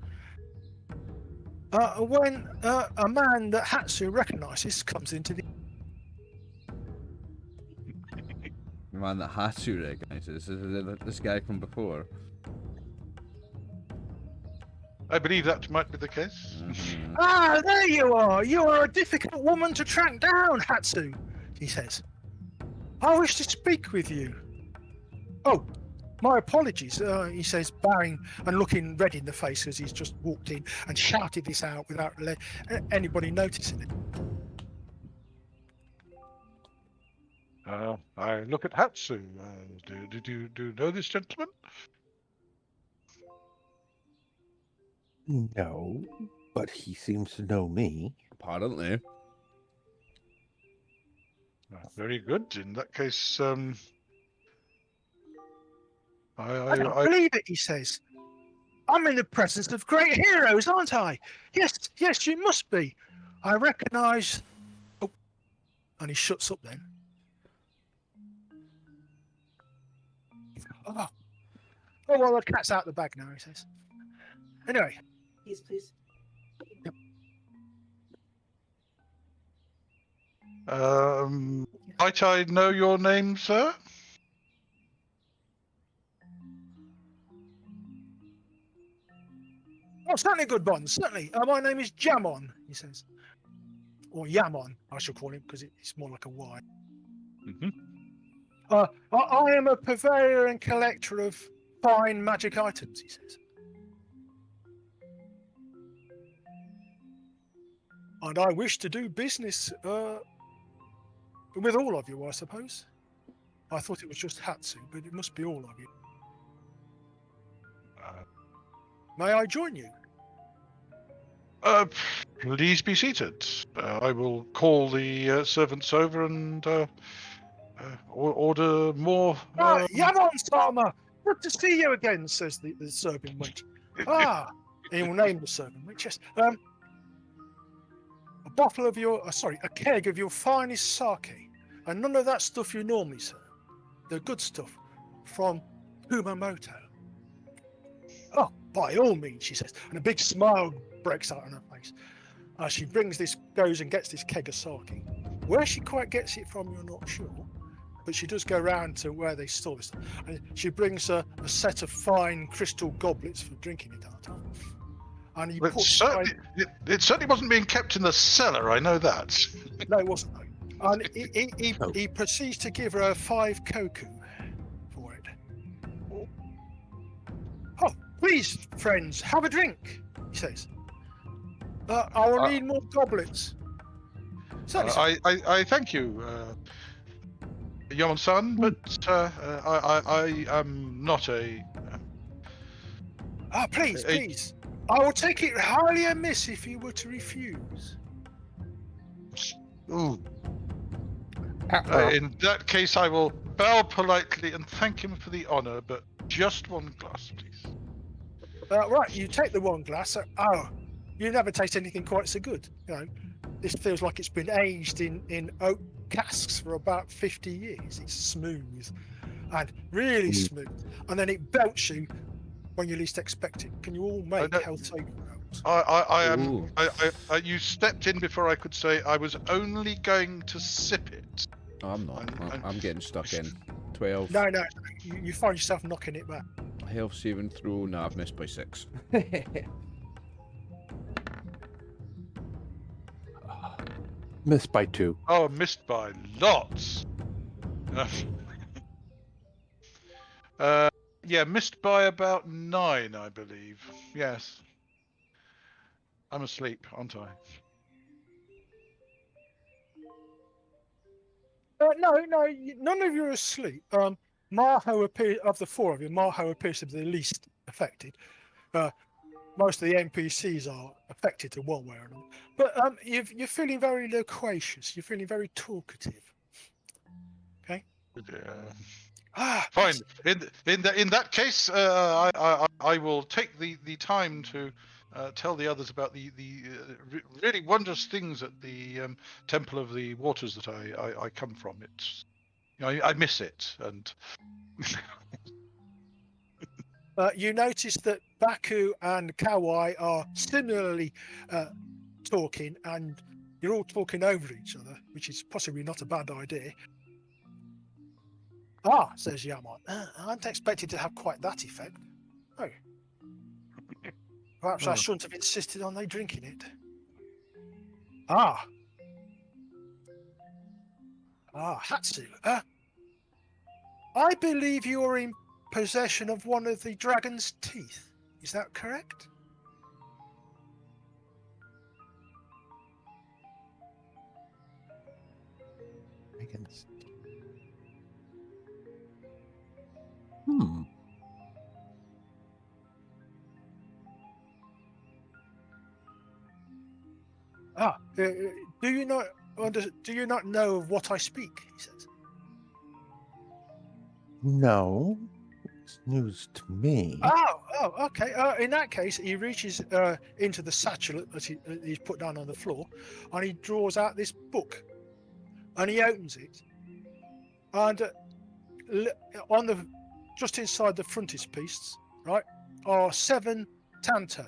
When a man that Hatsu recognizes comes into the... The man that Hatsu recognizes. Is this guy from before? I believe that might be the case. Ah, there you are! You are a difficult woman to track down, Hatsu, he says. I wish to speak with you. Oh, my apologies, he says, bowing and looking red in the face as he's just walked in and shouted this out without anybody noticing it. I look at Hatsu. Do you know this gentleman? No, but he seems to know me. Apparently. Very good. In that case, I don't believe it, he says. I'm in the presence of great heroes, aren't I? Yes, you must be. I recognise... Oh, and he shuts up then. Oh, well, the cat's out the bag now, he says. Anyway. Yes, please. Might I know your name, sir? Oh, certainly, good one, certainly. My name is Jamon, he says. Or Yamon, I shall call him, because it's more like a Y. Mm-hmm. I am a purveyor and collector of fine magic items, he says. And I wish to do business with all of you, I suppose. I thought it was just Hatsu, but it must be all of you. May I join you? Please be seated. I will call the servants over and order more. Yamon Sama! Good to see you again, says the servant wench. He will name the servant wench, yes. A bottle of your, a keg of your finest sake, and none of that stuff you normally serve. The good stuff from Kumamoto. Oh, by all means, she says, and a big smile breaks out on her face. She goes and gets this keg of sake. Where she quite gets it from, you're not sure, but she does go round to where they store this. And she brings a set of fine crystal goblets for drinking it out of. And he puts it certainly wasn't being kept in the cellar, I know that. No, it wasn't. No. And he proceeds to give her 5 koku for it. Oh, please, friends, have a drink, he says. I will need more goblets. I thank you, Yamon-san, but I am not a... Please. I will take it highly amiss if you were to refuse. Ooh. In that case, I will bow politely and thank him for the honour, but just one glass, please. Right, you take the one glass. You never taste anything quite so good. This feels like it's been aged in oak casks for about 50 years. It's smooth and really smooth, and then it belts you when you least expect it. Can you all make health saving throws? I am. You stepped in before I could say I was only going to sip it. Oh, I'm not. I'm getting stuck in. 12. No. You find yourself knocking it back. Health saving throw. No, I've missed by 6. Missed by 2. Oh, missed by lots. Yeah, missed by about 9, I believe. Yes. I'm asleep, aren't I? No, none of you are asleep. Maho of the 4 of you, Maho appears to be the least affected. Most of the NPCs are affected to one way or another. But you're feeling very loquacious. You're feeling very talkative. Okay? Ah, Fine. In that case, I will take the time to tell the others about the really wondrous things at the Temple of the Waters that I come from. It's I miss it, and You notice that Baku and Kawai are similarly talking, and you're all talking over each other, which is possibly not a bad idea. Ah, says Yaman, I hadn't expected to have quite that effect. Oh. Perhaps I shouldn't have insisted on they drinking it. Ah, Hatsu. I believe you are in possession of one of the dragon's teeth. Is that correct? Dragons. Do you not know of what I speak? He says. No, it's news to me. Oh, okay. In that case, he reaches into the satchel that he's put down on the floor, and he draws out this book, and he opens it, and on the just inside the frontispiece, right, are 7 tanto.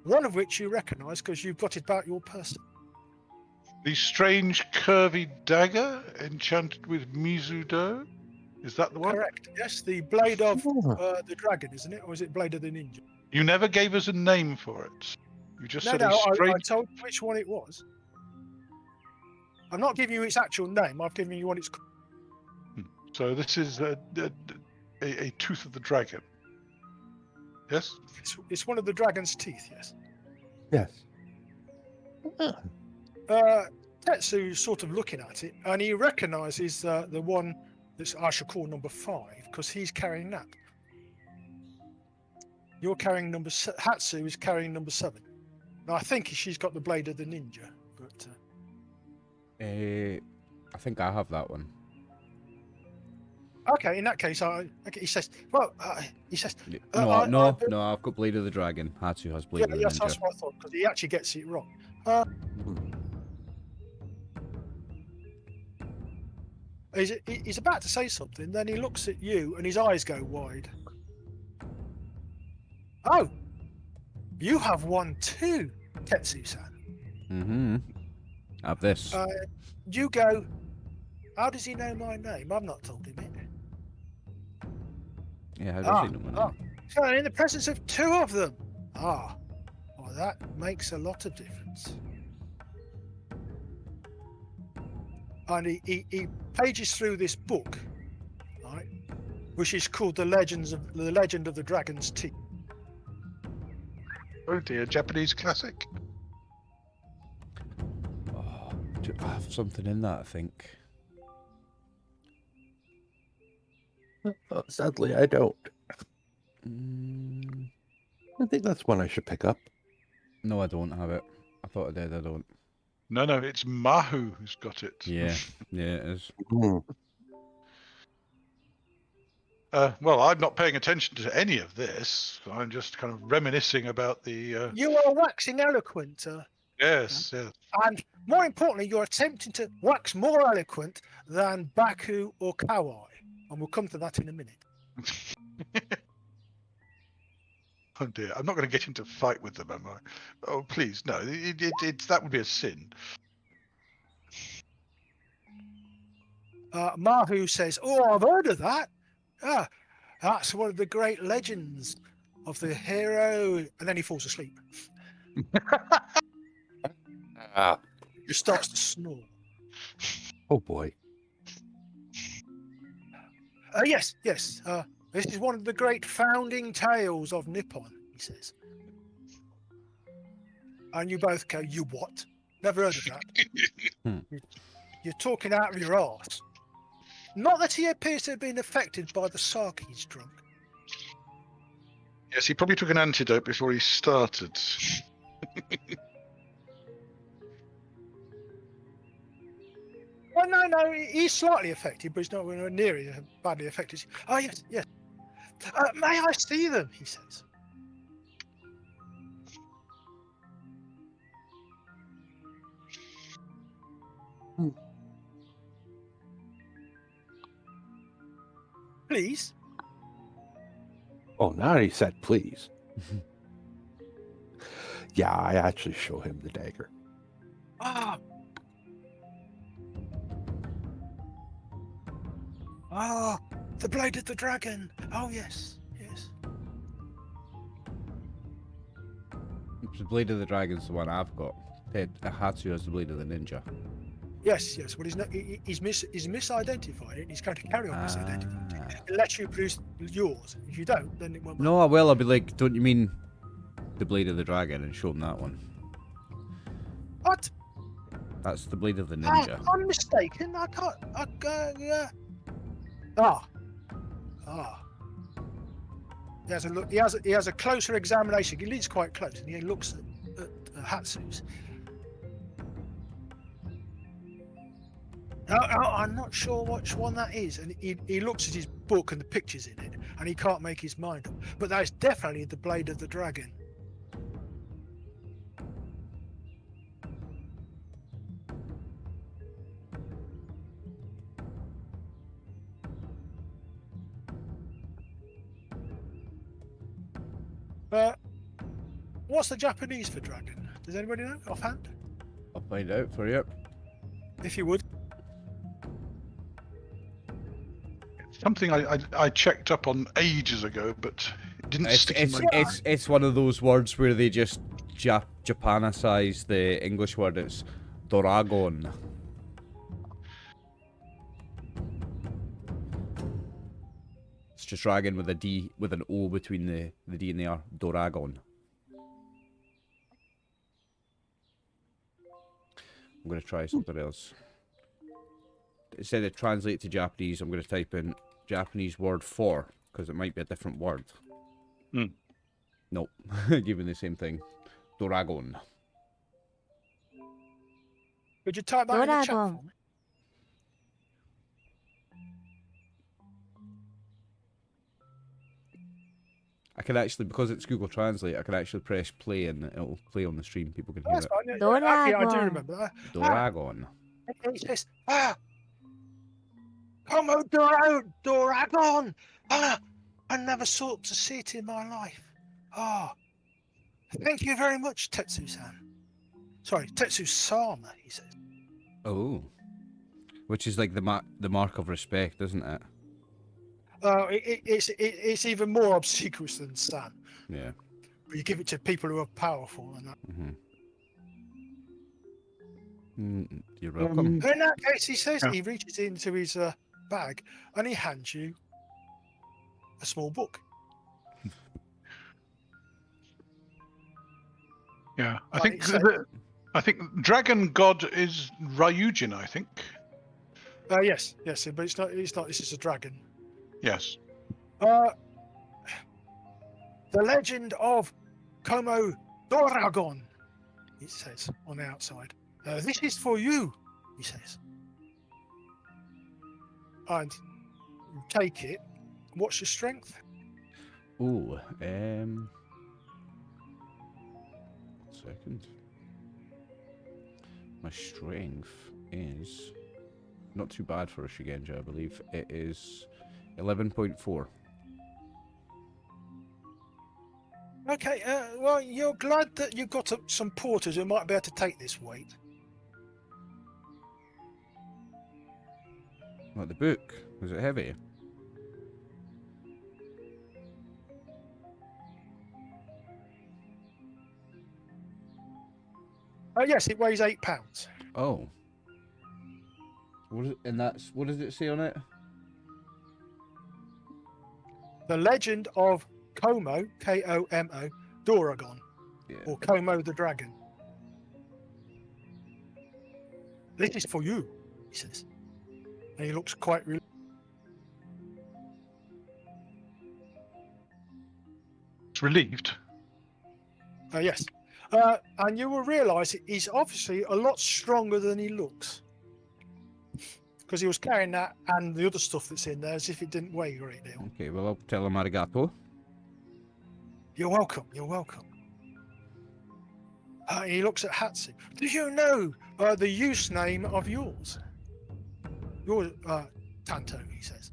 One of which you recognise because you've got it about your person. the strange curvy dagger enchanted with Mizudo. Is that the one? Correct. Yes, the blade of the dragon, isn't it, or is it blade of the ninja? You never gave us a name for it. You just said No, a I strange. told you which one it was. I'm not giving you its actual name. I've given you what it's called. So this is a tooth of the dragon. Yes. It's one of the dragon's teeth. Yes. Yes. Tetsu's sort of looking at it, and he recognises the one that I should call number 5 because he's carrying that. You're carrying Hatsu is carrying number 7. Now I think she's got the blade of the ninja, but I think I have that one. okay. In that case, he says, "Well, he says, No, I've got Blade of the Dragon. Hatsu has Blade of the yes, Ninja. that's what I thought because he actually gets it wrong." He's about to say something, then he looks at you and his eyes go wide. Oh, you have one too, Tetsu-san. Have this. You go, how does he know my name? I've not told him it. Yeah, how does he know my name? So in the presence of 2 of them. Well, that makes a lot of difference. And he pages through this book, right, which is called The Legend of the Dragon's Teeth. Oh dear, Japanese classic. Oh, I have something in that, I think. Sadly, I don't. I think that's one I should pick up. No, I don't have it. I thought I did, I don't. No, it's Mahu who's got it. Yeah, it is. Well, I'm not paying attention to any of this. I'm just kind of reminiscing about the. You are waxing eloquent. Yes. And more importantly, you're attempting to wax more eloquent than Baku or Kawai. And we'll come to that in a minute. Oh dear, I'm not going to get into a fight with them, am I? Oh, please, no. That would be a sin. Mahu says, "Oh, I've heard of that. That's one of the great legends of the hero." And then he falls asleep. He starts to snore. Oh boy. Yes. This is one of the great founding tales of Nippon, he says. And you both go, "You what? Never heard of that." You're talking out of your arse. Not that he appears to have been affected by the sake he's drunk. Yes, he probably took an antidote before he started. Oh, no, he's slightly affected, but he's not nearly badly affected. Oh, yes. May I see them? He says. Please. Oh, now he said please. Yeah, I actually show him the dagger. Ah. Ah, the blade of the dragon. Oh, yes. The blade of the dragon's the one I've got. Hatsu has the blade of the ninja. Yes. Well, he's misidentified it. He's going to carry on misidentifying it. Ah. Unless you produce yours. If you don't, then it won't. No, I will. I'll be like, don't you mean the blade of the dragon, and show him that one. What? That's the blade of the ninja. I'm mistaken. I can't. He has a look. He has a closer examination. He leads quite close, and he looks at Hatsu's. I'm not sure which one that is, and he looks at his book and the pictures in it, and he can't make his mind up. But that is definitely the blade of the dragon. What's the Japanese for dragon? Does anybody know offhand? I'll find out for you. If you would. Something I checked up on ages ago, but it didn't stick in my mind. It's one of those words where they just Japanicize the English word. It's Doragon. It's just dragon with a D, with an O between the D and the R. Doragon. I'm going to try something else. Instead of translate to Japanese, I'm going to type in Japanese word for, because it might be a different word. Nope. Given the same thing. Doragon. Could you type that in the chat for me? I can actually, because it's Google Translate, I can actually press play and it'll play on the stream. People can hear That's it. fine. Yeah, I do remember that. Doragon. It says, come on, Doragon! I never sought to see it in my life. Thank you very much, Tetsu-san. Sorry, Tetsu-sama, he says. Oh. Which is like the mark of respect, isn't it? It's even more obsequious than san. Yeah. But you give it to people who are powerful and that. You're welcome. In that case, he says, he reaches into his bag and he hands you a small book. Yeah, I think Dragon God is Ryujin. I think. Yes, but it's not. This is a dragon. Yes. The legend of Komo Doragon, it says on the outside. This is for you, he says. And you take it. What's your strength? Oh, second. My strength is not too bad for a Shigenja, I believe. It is 11.4. Okay, well, you're glad that you've got some porters who might be able to take this weight. Like the book? Was it heavy? Yes, it weighs 8 pounds. Oh. What does it say on it? The legend of Komo, Komo, Doragon, or Komo the Dragon. This is for you, he says. And he looks quite relieved. Yes. And you will realise he's obviously a lot stronger than he looks. because he was carrying that and the other stuff that's in there as if it didn't weigh a great deal. Okay, well, I'll tell him arigato. You're welcome. You're welcome. He looks at Hatsu. Do you know the use name of yours? Your Tanto, he says.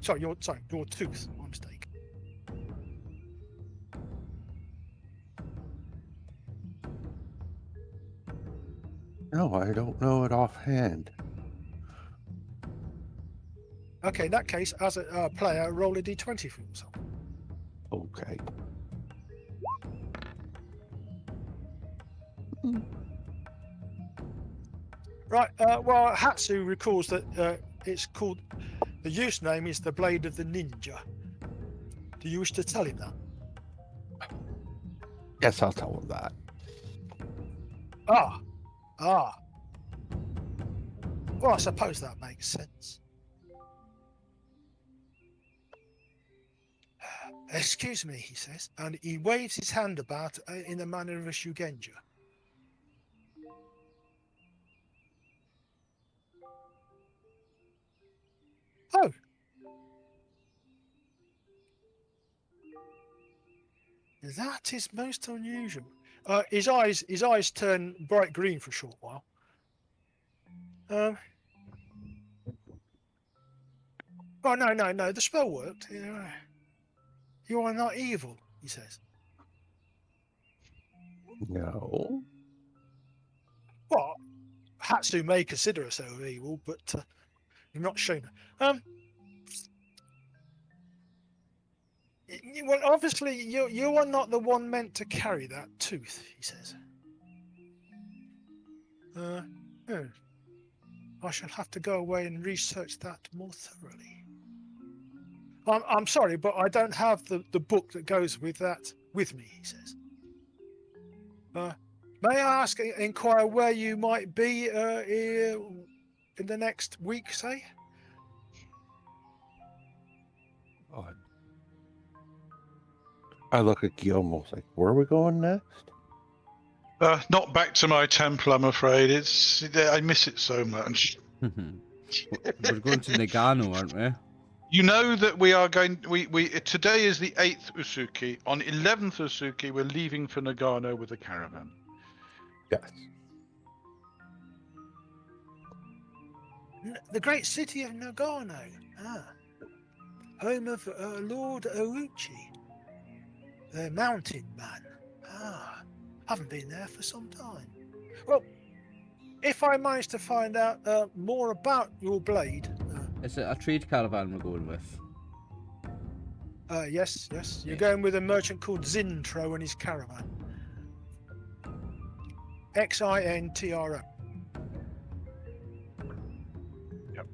Sorry, your tooth. My mistake. No, I don't know it offhand. Okay, in that case, as a player, roll a d20 for yourself. Okay. Right. Well, Hatsu recalls that it's called. The use name is the Blade of the Ninja. Do you wish to tell him that? Yes, I'll tell him that. Ah. Well, I suppose that makes sense. Excuse me, he says, and he waves his hand about in the manner of a Shugenja. Oh. That is most unusual. His eyes turn bright green for a short while. Oh, no, the spell worked. You are not evil, he says. No. Well, Hatsu may consider herself evil, but you've not shown her. Well, obviously, you are not the one meant to carry that tooth, he says. I shall have to go away and research that more thoroughly. I'm sorry, but I don't have the book that goes with that with me, he says. May I inquire where you might be in the next week, say? I look at Gyomo, like, where are we going next? Not back to my temple, I'm afraid. I miss it so much. We're going to Nagano, aren't we? You know that we are going. We today is the 8th Usuki. On 11th Usuki, we're leaving for Nagano with the caravan. Yes. The great city of Nagano. Home of Lord Ouchi, the mountain man. Haven't been there for some time. Well, if I manage to find out more about your blade... Is it a trade caravan we're going with? Yes. You're going with a merchant called Zintro and his caravan. Xintro. Yep.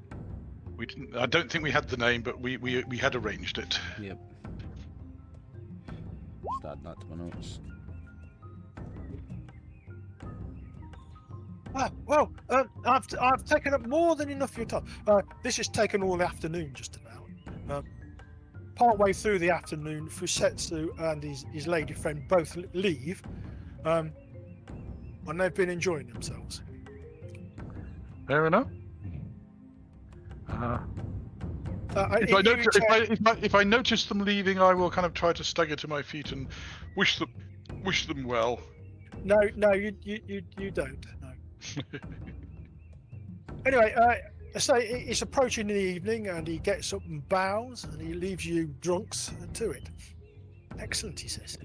We didn't. I don't think we had the name, but we had arranged it. Yep. Just add that to my notes. Well, I've taken up more than enough of your time. This has taken all the afternoon, just about. Partway through the afternoon, Fusetsu and his lady friend both leave, and they've been enjoying themselves. Fair enough. If I notice them leaving, I will kind of try to stagger to my feet and wish them well. No, you don't. No. Anyway, so it's approaching the evening, and he gets up and bows, and he leaves you drunks to it. Excellent, he says.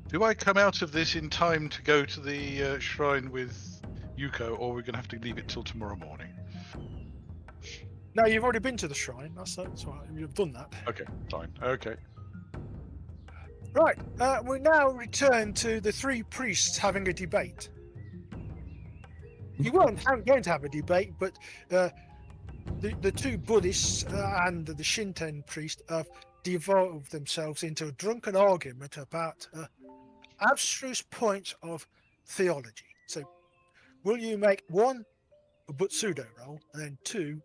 Do I come out of this in time to go to the shrine with Yuko, or we're going to have to leave it till tomorrow morning? No, you've already been to the shrine. That's right. You've done that. Okay, fine. Okay. Right. We now return to the three priests having a debate. You weren't going to have a debate, but the two Buddhists and the Shinten priest have devolved themselves into a drunken argument about abstruse points of theology. So, will you make one, a Butsudo roll, and then two,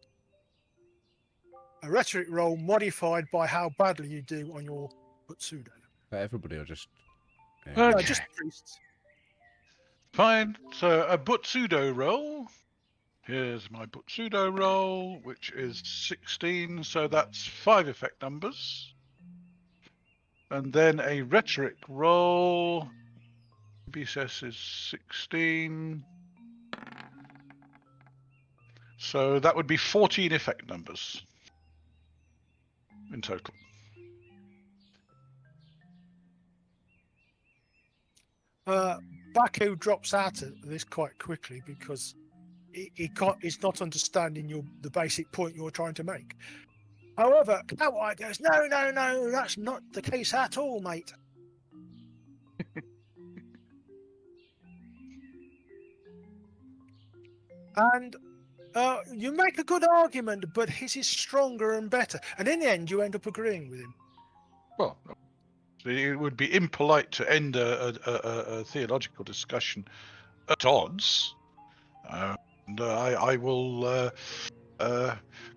a rhetoric roll modified by how badly you do on your Butsudo? But everybody will just... No, just priests. Fine. So a Bushido roll. Here's my Bushido roll, which is 16. So that's 5 effect numbers. And then a rhetoric roll. BSS is 16. So that would be 14 effect numbers in total. Baku drops out of this quite quickly because he's not understanding the basic point you're trying to make. However, Kawai goes, no, that's not the case at all, mate. And you make a good argument, but his is stronger and better. And in the end, you end up agreeing with him. Well, it would be impolite to end a theological discussion at odds. And I will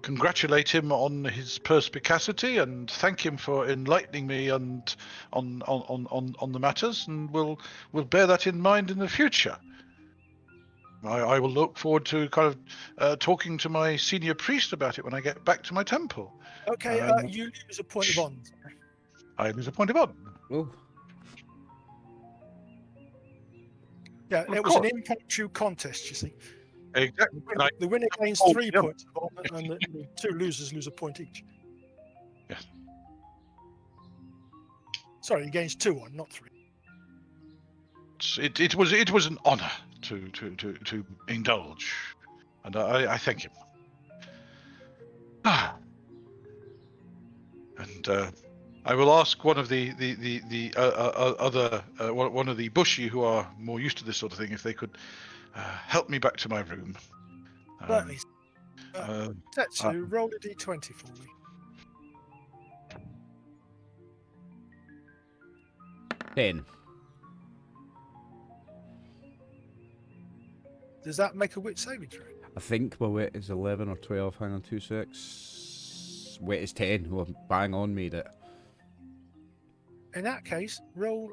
congratulate him on his perspicacity and thank him for enlightening me and on the matters, and we'll bear that in mind in the future. I will look forward to kind of talking to my senior priest about it when I get back to my temple. Okay, you lose a point of honor. I lose a point of honor. Oh, Yeah, Of it was an course. impromptu contest, you see. Exactly. The winner gains Oh, 3 yeah. points of honor, and the 2 losers lose a point each. Yes. Sorry, he gains 2 on, not 3. It was an honor to indulge, and I thank him. And I will ask one of the other one of the Bushi who are more used to this sort of thing if they could help me back to my room. Certainly. Tetsu, roll a d20 for me. ten. Does that make a wit saving throw? I think my wit is 11 or 12. Hang on 2 secs. Wit is 10. Well, bang on made it. In that case, roll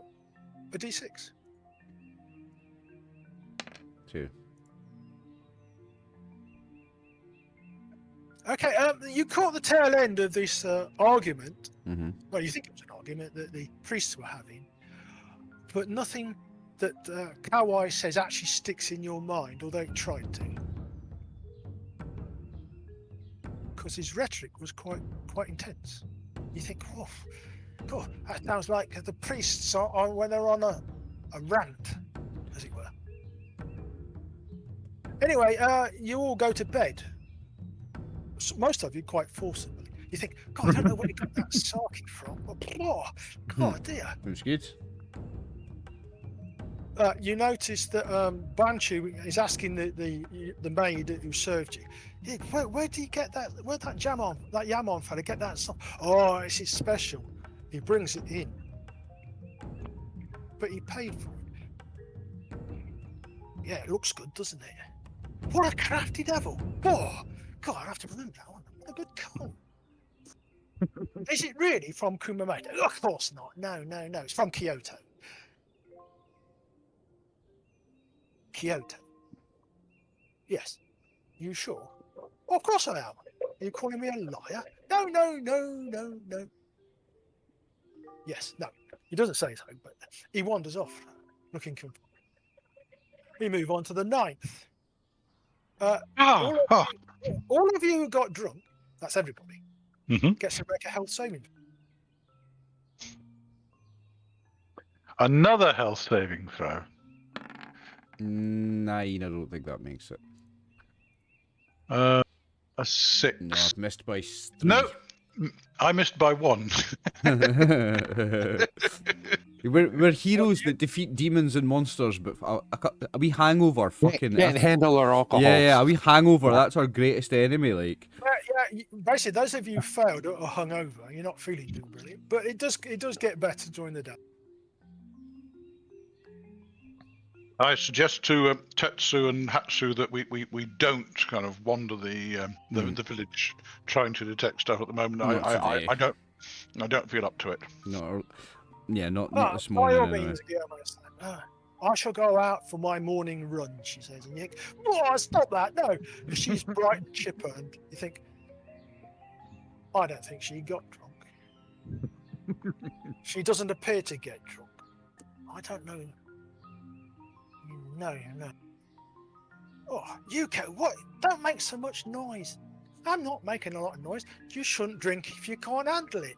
a d6. 2. Okay, you caught the tail end of this argument. Mm-hmm. Well, you think it was an argument that the priests were having, but nothing that Kawai says actually sticks in your mind, although it tried to. Because his rhetoric was quite intense. You think, oh, God, that sounds like the priests are when they're on a rant, as it were. Anyway, you all go to bed. Most of you quite forcibly. You think, God, I don't know where he got that sake from. Oh, God, dear. Looks good. You notice that Banchu is asking the maid who served you, "Yeah, where do you get that? Where'd that Yamon fella get that stuff? Oh, it's his special. He brings it in, but he paid for it. Yeah, it looks good, doesn't it? What a crafty devil! Oh, God, I have to remember that one. What a good con. Is it really from Kumamoto? Of course not. No. It's from Kyoto. Kyoto. Yes. You sure? Oh, of course I am. Are you calling me a liar? No. Yes, no. He doesn't say so, but he wanders off, looking confused. We move on to the 9th. All of you who got drunk, that's everybody, gets to make a health saving. Another health saving throw. 9, I don't think that makes it. A 6. No, I've missed by 3. No, I missed by 1. We're heroes that defeat demons and monsters, but a wee hangover fucking... Can't handle our alcohol. Yeah, a wee hangover, that's our greatest enemy, like. Yeah, basically, those of you who failed are hungover. You're not feeling too brilliant, but it does get better during the day. I suggest to Tetsu and Hatsu that we don't kind of wander the village trying to detect stuff at the moment. I don't feel up to it. Not this By all morning, anyway. means, Gyomo. I shall go out for my morning run, she says. And you think, oh, stop that, no. She's bright and chipper, and you think, I don't think she got drunk. She doesn't appear to get drunk. I don't know. No. Oh, Yuko, what? Don't make so much noise. I'm not making a lot of noise. You shouldn't drink if you can't handle it.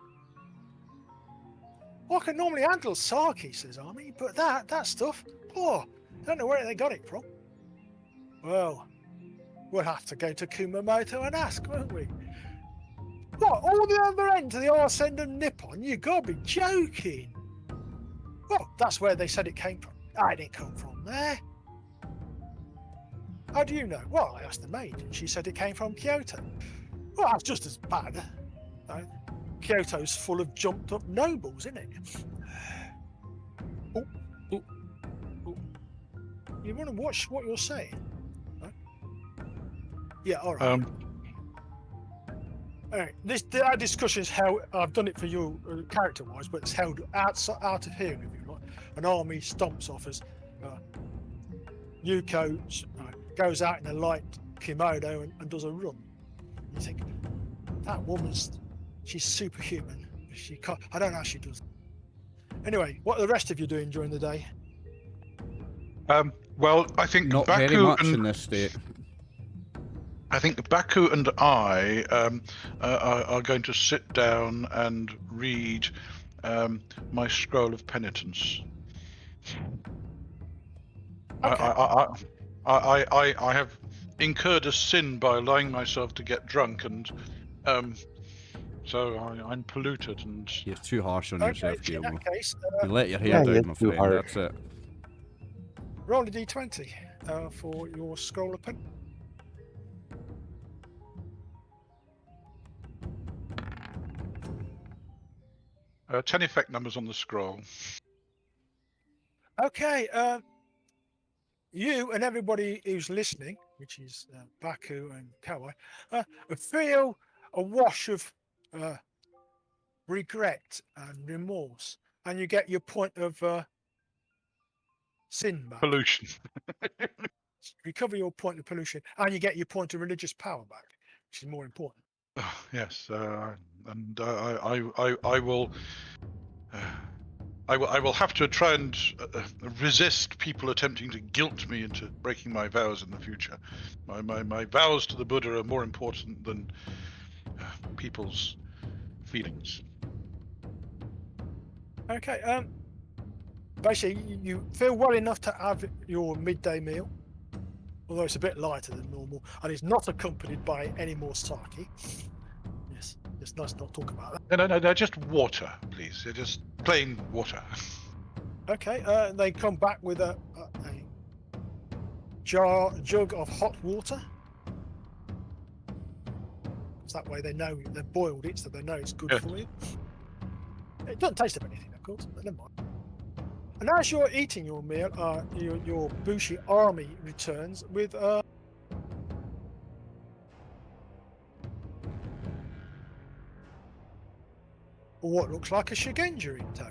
I can normally handle sake, says Army, but that stuff, oh, I don't know where they got it from. Well, we'll have to go to Kumamoto and ask, won't we? What, all the other end to the arse end of Nippon? You gotta be joking. Well, that's where they said it came from. I didn't come from there. How do you know? Well, I asked the maid, and she said it came from Kyoto. Well, that's just as bad. Kyoto's full of jumped up nobles, isn't it? Oh. You want to watch what you're saying? Right? Yeah, all right. All right. Our discussion is how I've done it for you character-wise, but it's held out of hearing of you. Like an army stomps off as Yuko goes out in a light kimono and does a run. You think that she's superhuman. She can't. I don't know how she does it. Anyway, what are the rest of you doing during the day? Well, I think Not Baku very much and in this state. I think Baku and I are going to sit down and read my scroll of penitence. Okay. I have incurred a sin by allowing myself to get drunk, and so I'm polluted. And You're too harsh on yourself, in Gyomo. that case, You let your hair Yeah, down, you're my too friend. harsh. That's it. roll a d20 for your scroll of penitence. Ten effect numbers on the scroll. Okay, you and everybody who's listening, which is Baku and Kawai, feel a wash of regret and remorse, and you get your point of sin back. Pollution. Recover your point of pollution, and you get your point of religious power back, which is more important. Yes, and I will. I will have to try and resist people attempting to guilt me into breaking my vows in the future. My vows to the Buddha are more important than people's feelings. Okay, basically, you feel well enough to have your midday meal, although it's a bit lighter than normal, and it's not accompanied by any more sake. Yes, it's nice not to talk about that. No, just water, please. Just plain water. Okay, they come back with a jug of hot water. So that way they know they've boiled it, so they know it's good for you. It doesn't taste of anything, of course, but never mind. And as you're eating your meal, your Bushi army returns with what looks like a Shigenja in tow.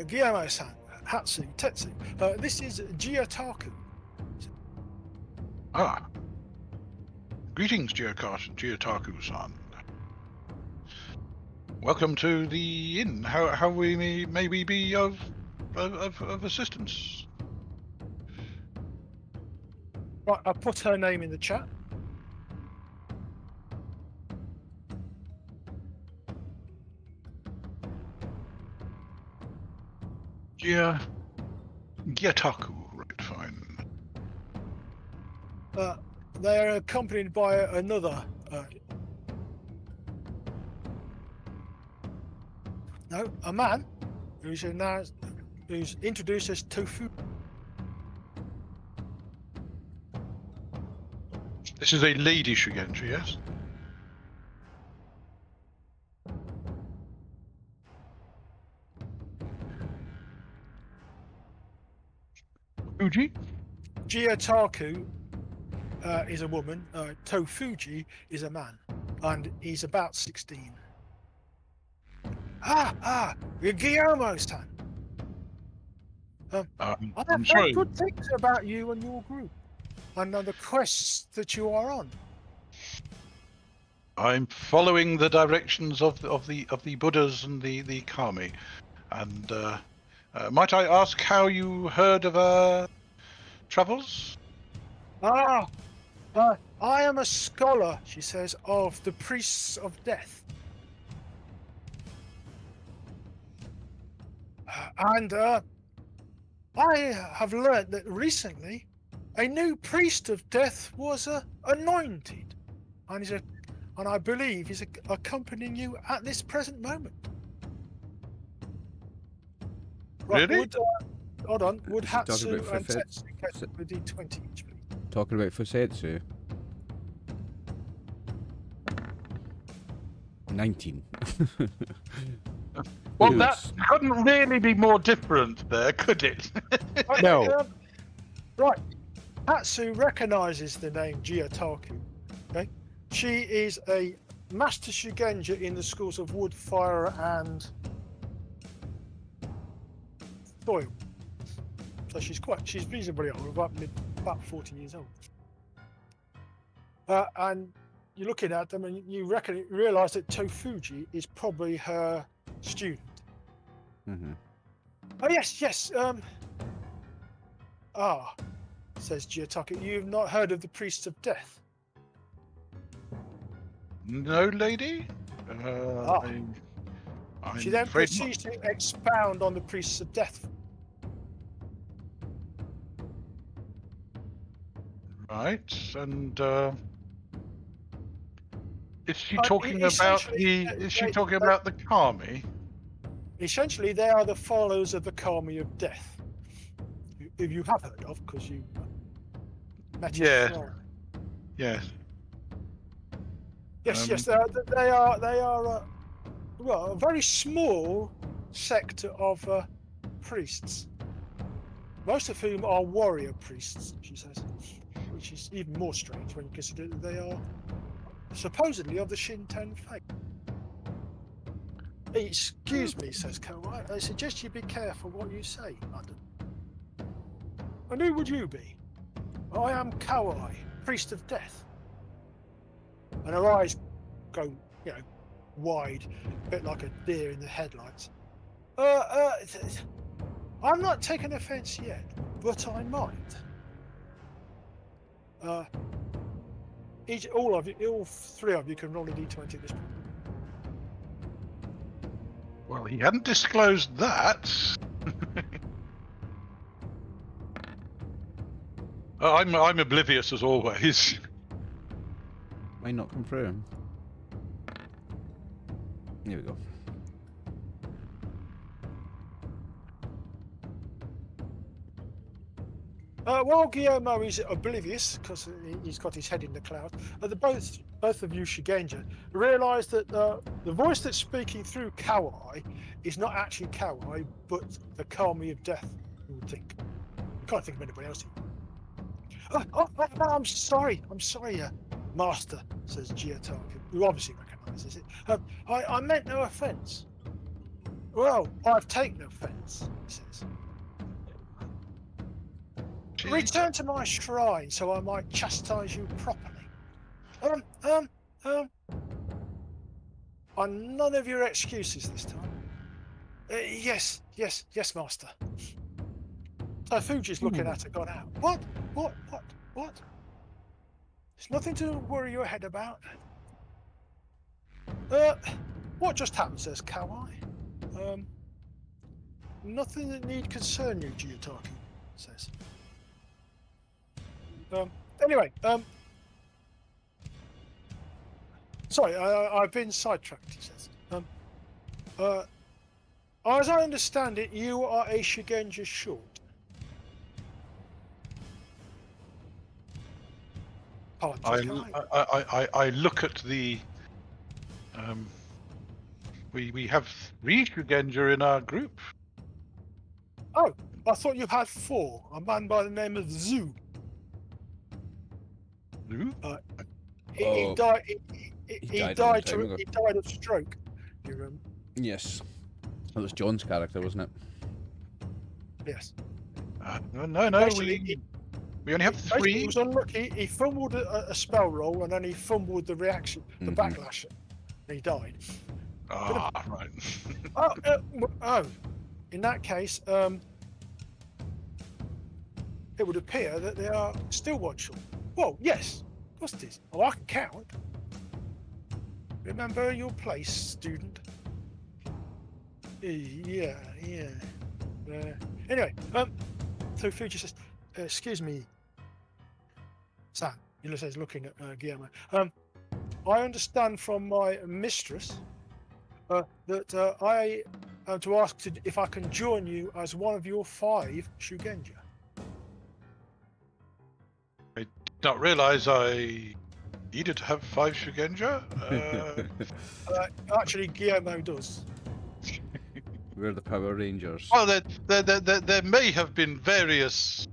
Gyomo-san, Hatsu, Tetsu, this is Gyataku. Ah. Greetings, Gyataku-san. Welcome to the inn. How may we be of assistance? Right, I'll put her name in the chat. Gyataku, right, fine. They are accompanied by another. A man who's introduced as Tofu. This is a lady Shigenja, yes? Uji? Gyataku is a woman. Tofuji is a man, and he's about 16. Gyomo-san. I'm I've heard sorry. good things about you and your group, and the quests that you are on. I'm following the directions of the Buddhas and the Kami, and might I ask how you heard of our travels? I am a scholar, she says, of the priests of death. And I have learned that recently a new priest of death was anointed, and I believe he's accompanying you at this present moment. Right, Really? Hold on. Would Is he talking Hatsu about and Fafet? Tetsu get the D20 each, please? Talking about Fusetsu. 19. Well, Yes. that couldn't really be more different there, could it? Okay, No. Right. Hatsu recognizes the name Gyataku. Okay. She is a master Shugenja in the schools of wood, fire, and soil. So she's reasonably old, about 40 years old. And you're looking at them, and you realise that Tofuji is probably her student. Mm-hmm. Oh yes. Says Gyataka, you've not heard of the priests of death? No, lady. I'm She then afraid proceeds to expound on the priests of death. Right, and is she Uh, talking about essentially, the? Is she they- talking about the Kami? Essentially, they are the followers of the Kami of death, who you have heard of because you met his Yeah. shrine. Yes. Yes, they are well, a very small sect of priests, most of whom are warrior priests, she says, which is even more strange when you consider that they are supposedly of the Shinten faith. Excuse me, says Kawai. I suggest you be careful what you say, London. And who would you be? I am Kawai, priest of death. And her eyes go, wide, a bit like a deer in the headlights. I'm not taking offence yet, but I might. All three of you can roll a d20 at this point. Well, he hadn't disclosed that. I'm oblivious as always. Might not come through. Here we go. While Gyomo is oblivious because he's got his head in the clouds, both of you Shigenja realise that the voice that's speaking through Kawai is not actually Kawai, but the Kami of Death. You would think. You can't think of anybody else. I'm sorry, Master, says Gyataka, who obviously recognises it. I meant no offence. Well, I've taken offence, he says. Return to my shrine so I might chastise you properly. On none of your excuses this time. Yes, master. So Fuji's looking at her, gone out. What? There's nothing to worry your head about. What just happened, says Kawai. Nothing that need concern you, Gyataki, says. Anyway, sorry, I've been sidetracked, he says. As I understand it, you are a Shigenja short. I look at the. We have 3 Shugenja in our group. Oh, I thought you had 4. A man by the name of Zu. Who? He Oh, died. he He died a long died. time ago. He died of stroke. You remember? Yes. That was John's character, wasn't it? Yes. No. Basically, We only have Basically, he 3. was unlucky. He fumbled a spell roll, and then he fumbled the reaction, the backlash, and he died. Ah, right. Oh, in that case, it would appear that they are still one short. Well, yes, of course it is. Oh, I can count. Remember your place, student. Yeah. Anyway, so Fuji says, excuse me, Sam. He says, looking at Gyomo. I understand from my mistress that I am to ask if I can join you as one of your 5 Shugenja. I did not realize I needed to have 5 Shugenja. Actually, Gyomo does. We're the Power Rangers. Well, there may have been various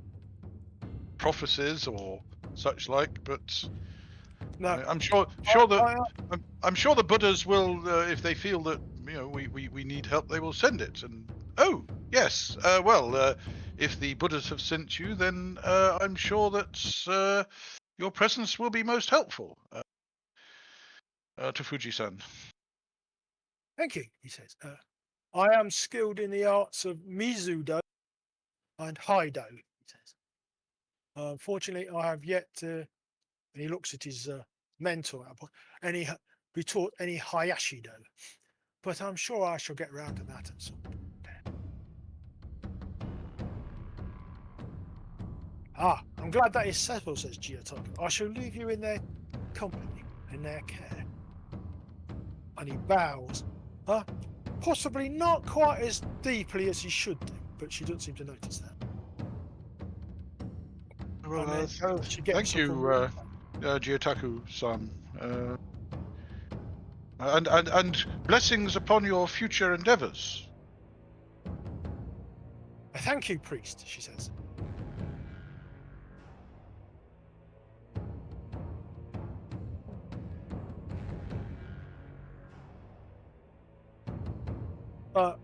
prophecies or such like, but No, I'm sure I'm sure the Buddhas will, if they feel that we need help, they will send it. And yes, if the Buddhas have sent you, then I'm sure that your presence will be most helpful to Fuji-san. Thank you, he says. I am skilled in the arts of Mizudo and Haido, he says. Unfortunately, I have yet to, and he looks at his mentor, be taught any Hayashido. But I'm sure I shall get around to that at some point. I'm glad that is settled, says Giotaka. I shall leave you in their company, in their care. And he bows. Possibly not quite as deeply as he should do, but she doesn't seem to notice that. Well, She gets thank you, Gyotaku-san. And blessings upon your future endeavors. Thank you, priest, she says.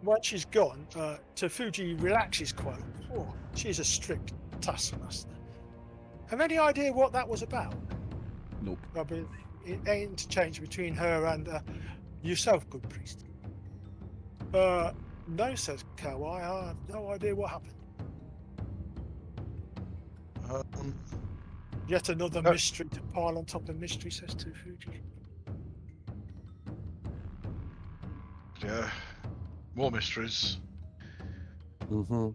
Once she's gone, Fuji relaxes quite. Oh, she's a strict taskmaster. Have any idea what that was about? Nope. Interchange between her and yourself, good priest. No, says Kawai. I have no idea what happened. Yet another mystery to pile on top of mystery, says Fuji. Yeah. More mysteries. Mm-hmm.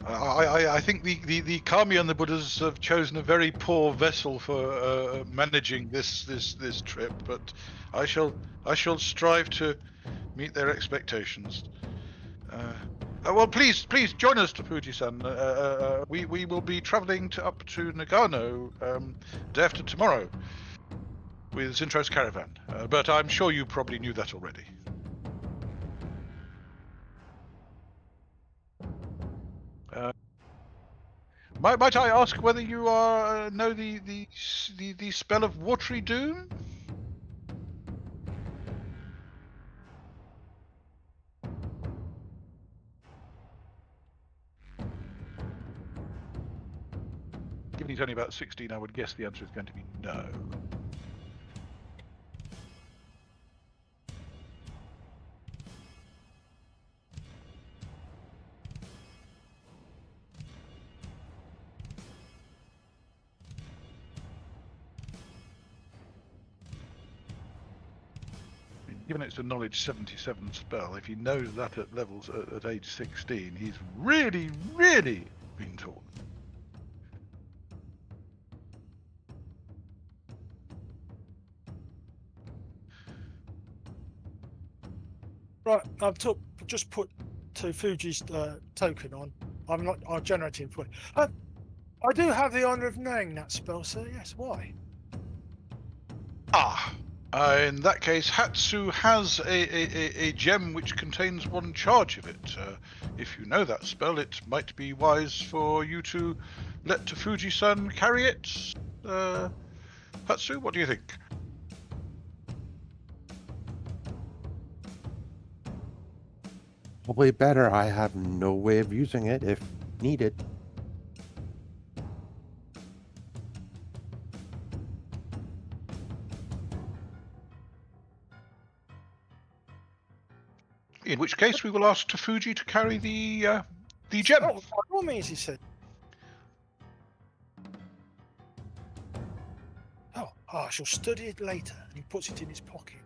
I think the Kami and the Buddhas have chosen a very poor vessel for managing this trip, but I shall strive to meet their expectations. Well, please join us, Fuji-san. We will be travelling up to Nagano day after tomorrow with Zintro's caravan. But I'm sure you probably knew that already. Might I ask whether you know the spell of Watery Doom? Given he's only about 16, I would guess the answer is going to be no. Given it's a knowledge 77 spell, if he knows that at levels at age 16, he's really been taught. Right, I've just put Fuji's token on. I'm generating for it. I do have the honour of knowing that spell, sir. Yes, why? In that case, Hatsu has a gem which contains 1 charge of it. If you know that spell, it might be wise for you to let Fuji-san carry it Hatsu, what do you think? Probably better. I have no way of using it if needed. In which case, we will ask Tafuji to carry the gem. Oh, by all means, he said. Oh, I shall study it later. And he puts it in his pocket.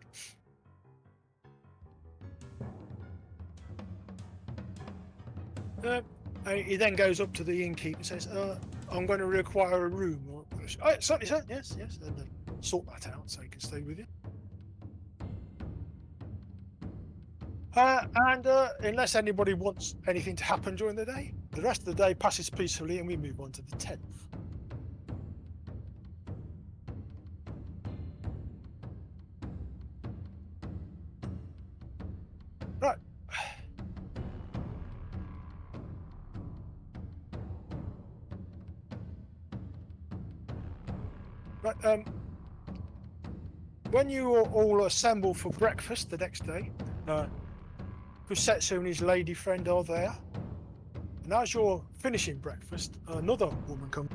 He then goes up to the innkeeper and says, I'm going to require a room. Oh, certainly, sir. Yes. And sort that out so he can stay with you. And unless anybody wants anything to happen during the day, the rest of the day passes peacefully and we move on to the 10th. Right. Right. When you all assemble for breakfast the next day, Kusetsu and his lady friend are there. And as you're finishing breakfast, another woman comes.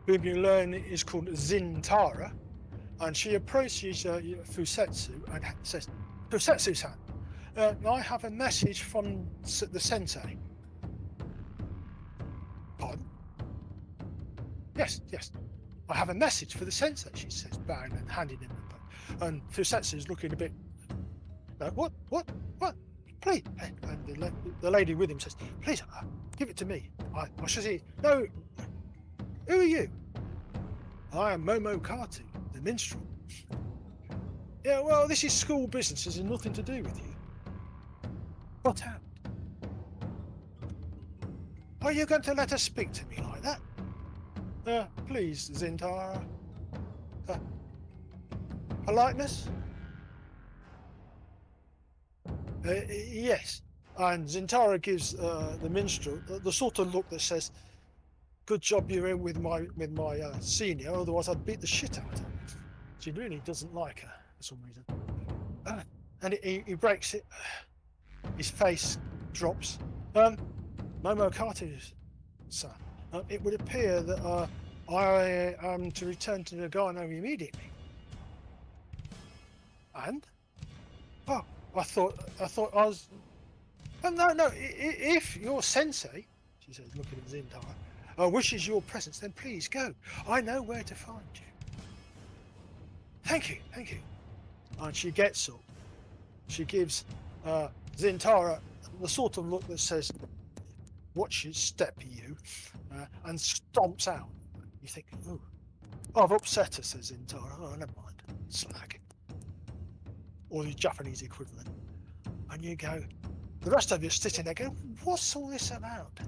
Whom you learn is called Zintara, and she approaches Fusetsu and says, Fusetsu-san, I have a message from the sensei. Pardon? Yes. I have a message for the sensei, she says, bowing and handing him the book. And Fusetsu's looking a bit, what? Please. And the lady with him says, please, give it to me. I shall see. No. Who are you? I am Momo Katu, the minstrel. Yeah, well, this is school business. It has nothing to do with you. What happened? Are you going to let her speak to me like that? Please, Zintara. Politeness? Yes. And Zintara gives the minstrel the sort of look that says, good job you're in with my senior, otherwise I'd beat the shit out of her. She really doesn't like her for some reason. And he breaks it. His face drops. Momo Katu's son. It would appear that I am to return to Nagano immediately. And? Oh, I thought I was. Oh, no. If your sensei, she says, looking at Zintara, wishes your presence, then please go. I know where to find you. Thank you. And she gets up. She gives Zintara the sort of look that says, watch your step, you, and stomps out. You think, ooh, I've upset her, says Zintara. Oh, never mind. Slag. Or the Japanese equivalent. And you go, the rest of you are sitting there going, what's all this about?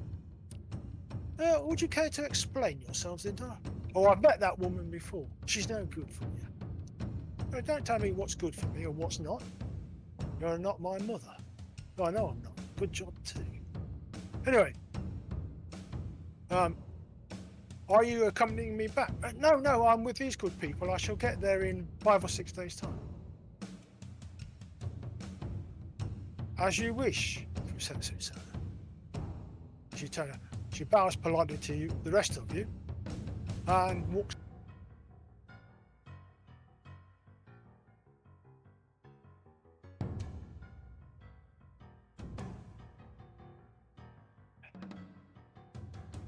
Would you care to explain yourselves, Zintara? Oh, I've met that woman before. She's no good for you. Don't tell me what's good for me or what's not. You're not my mother. I know I'm not. Good job too. Anyway, are you accompanying me back? No, I'm with these good people. I shall get there in 5 or 6 days' time. As you wish, Fusetsu-san. She bows politely to you, the rest of you, and walks.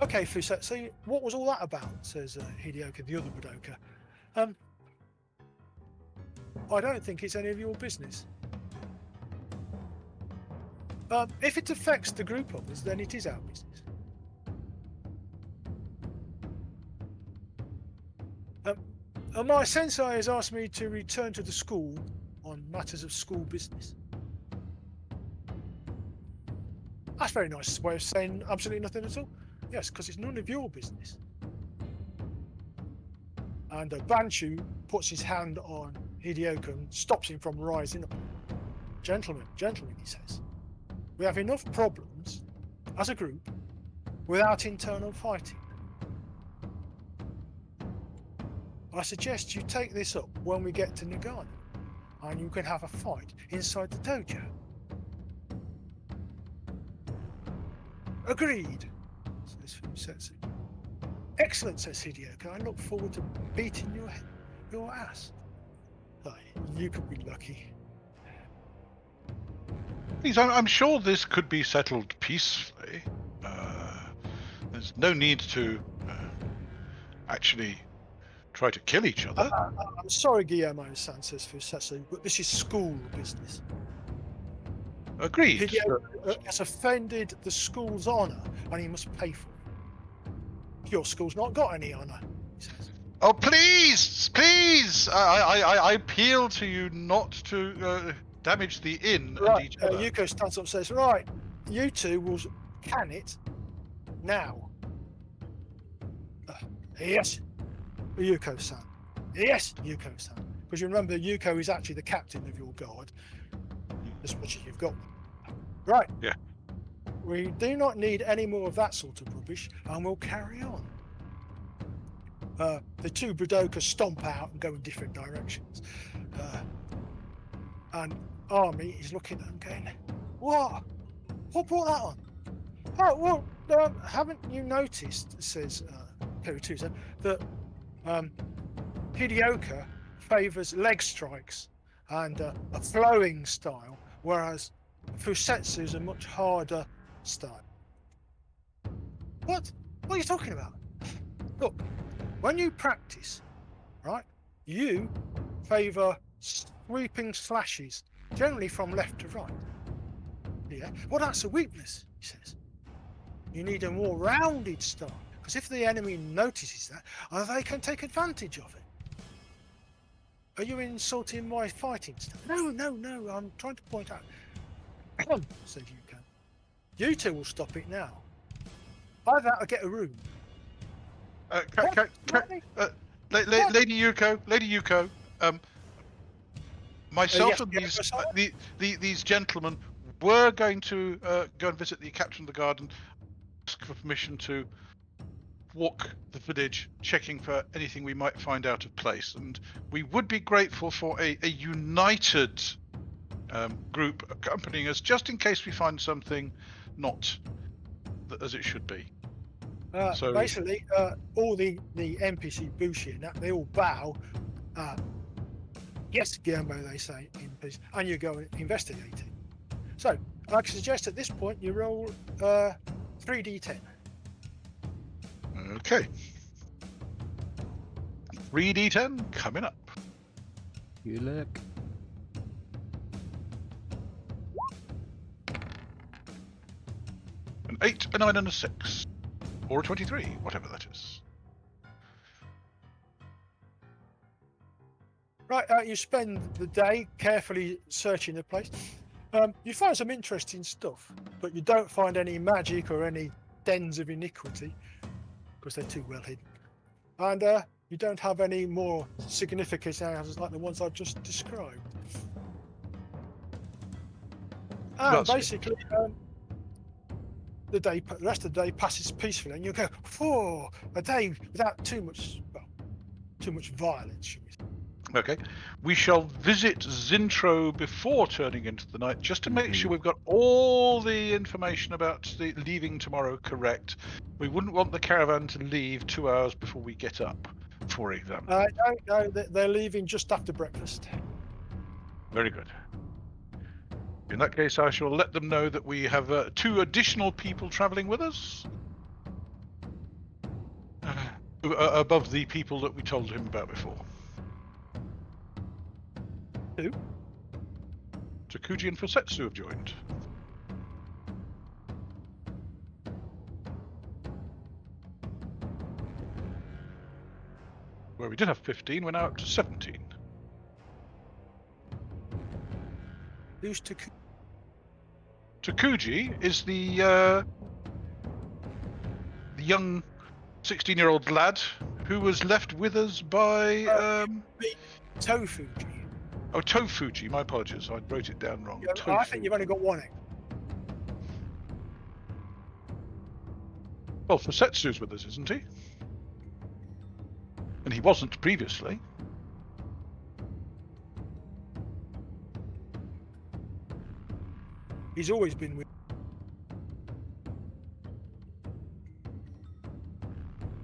Okay, Fusetsu, what was all that about? Says Hideyuki, the other Budoka. I don't think it's any of your business. If it affects the group of us, then it is our business. My sensei has asked me to return to the school on matters of school business. That's a very nice way of saying absolutely nothing at all. Yes, because it's none of your business. And Banshu puts his hand on Hideyoko and stops him from rising up. Gentlemen, he says, we have enough problems as a group without internal fighting. I suggest you take this up when we get to Nagano, and you can have a fight inside the dojo. Agreed, says Fusetsu. Excellent, says Hideyoko. I look forward to beating your ass. Oh, you could be lucky. Please, I'm sure this could be settled peacefully. There's no need to actually try to kill each other. I'm sorry, Gyomo-san, says Fusetsu, but this is school business. Agreed. Hideyoko has offended the school's honour, and he must pay for it. Your school's not got any honour, he says. Oh, please! I appeal to you not to damage the inn and Right, each other. Yuko stands up and says, right, you two will can it now. Yes, Yuko-san. Yes, Yuko-san. Because you remember, Yuko is actually the captain of your guard, as much as you've got. Right. Yeah. We do not need any more of that sort of rubbish, and we'll carry on. The two Budoka stomp out and go in different directions. And Army is looking at them going, what? What brought that on? Oh, well, haven't you noticed, says Kirituza, that Hideyoko favours leg strikes and a flowing style, whereas Fusetsu is a much harder style. What? What are you talking about? Look, when you practice, right, you favour sweeping slashes, generally from left to right. Yeah, well, that's a weakness, he says. You need a more rounded style, because if the enemy notices that, they can take advantage of it. Are you insulting my fighting style? No, I'm trying to point out. Come, said Yuko. You two will stop it now. Either or get a room. Lady Yuko, myself yes, and these gentlemen were going to go and visit the captain of the guard and ask for permission to walk the village, checking for anything we might find out of place. And we would be grateful for a united group accompanying us, just in case we find something not as it should be. So basically, all the NPC Bushi and that, they all bow. Yes, Gyomo, they say in peace, and you go investigate it. So, I suggest at this point you roll 3d10. Okay. 3d10 coming up. You look. An 8, a 9, and a 6. Or a 23, whatever that is. Right, you spend the day carefully searching the place. You find some interesting stuff, but you don't find any magic or any dens of iniquity, because they're too well hidden. And you don't have any more significant areas like the ones I've just described. And basically, the rest of the day passes peacefully, and you go, a day without too much violence, should we say. Okay. We shall visit Zintro before turning into the night, just to make sure we've got all the information about the leaving tomorrow correct. We wouldn't want the caravan to leave 2 hours before we get up, for example. No, they're leaving just after breakfast. Very good. In that case, I shall let them know that we have 2 additional people travelling with us. Above the people that we told him about before. Who? Takuji and Fusetsu have joined. where we did have 15, we're now up to 17. Who's to? Takuji is the young 16-year-old lad who was left with us by Tofuji. Oh, Tofuji. My apologies. I wrote it down wrong. Yeah, I think you've only got one. Well, Fusetsu's with us, isn't he? And he wasn't previously. He's always been with.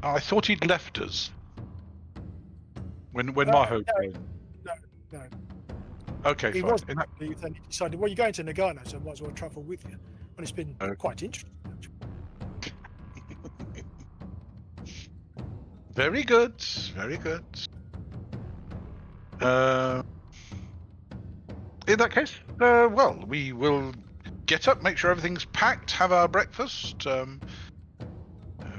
I thought he'd left us when Maho came. No. Okay, He fine. was. Then he decided, well, you're going to Nagano, so I might as well travel with you. And it's been quite interesting. Very good. Very good. In that case, well, we will get up, make sure everything's packed, have our breakfast,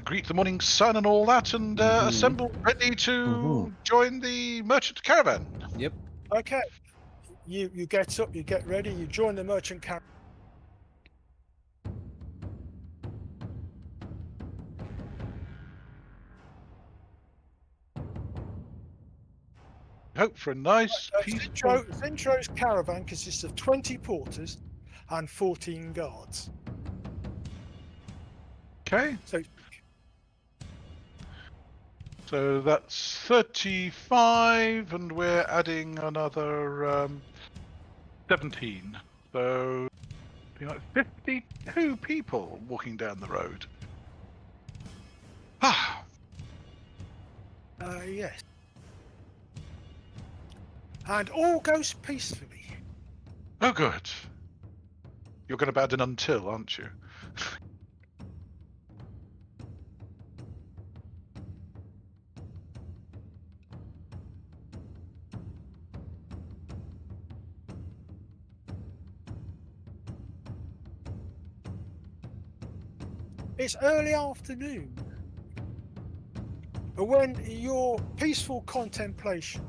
greet the morning sun and all that, and assemble ready to join the merchant caravan. Yep. Okay. You get up, you get ready, you join the merchant caravan. Hope for a nice, peaceful... Zintro's caravan consists of 20 porters and 14 guards. Okay. So that's 35, and we're adding another 17. So, like 52 people walking down the road. Ah. Yes. And all goes peacefully. Oh, good. You're going to add an until, aren't you? It's early afternoon, when your peaceful contemplation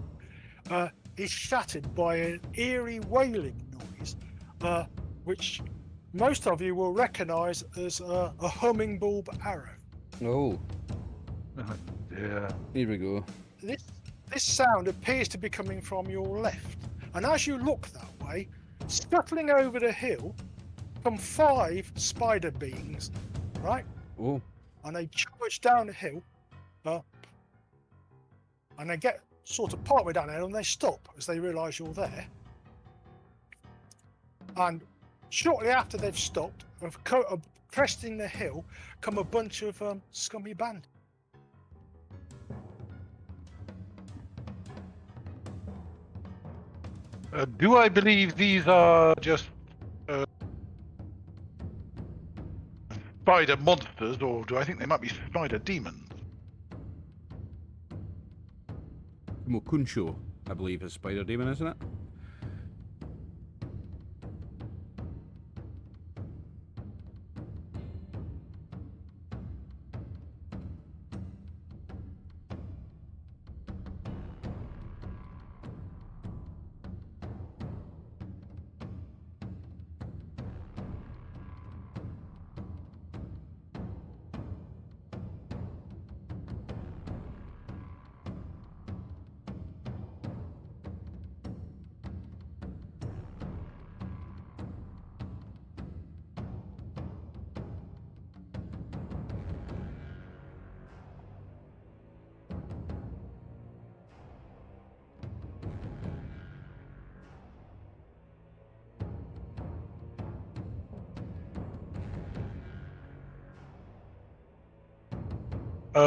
is shattered by an eerie wailing noise, which most of you will recognise as a humming bulb arrow. Oh. Yeah. Here we go. This sound appears to be coming from your left, and as you look that way, scuttling over the hill come 5 spider beings, right? Oh. And they charge down the hill, and they get sort of partway down the hill, and they stop as they realise you're there. And shortly after they've stopped, cresting the hill, come a bunch of scummy bandits. Do I believe these are just spider monsters, or do I think they might be spider demons? Mokunsho, I believe, is Spider Demon, isn't it?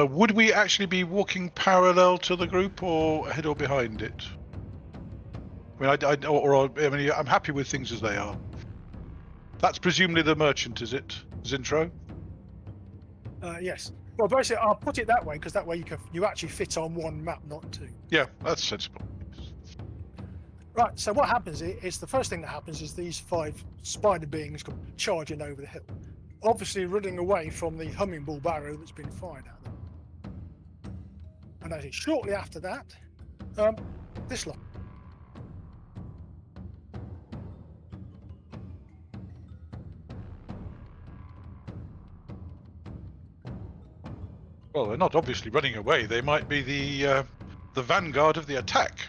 Would we actually be walking parallel to the group, or ahead or behind it? I mean, I'm happy with things as they are. That's presumably the merchant, is it, Zintro? Yes. Well, basically, I'll put it that way because that way you actually fit on one map, not two. Yeah, that's sensible. Right. So what happens is the first thing that happens is these 5 spider beings come charging over the hill, obviously running away from the humming bulb arrow that's been fired at them. And actually, shortly after that, this lot. Well, they're not obviously running away. They might be the vanguard of the attack,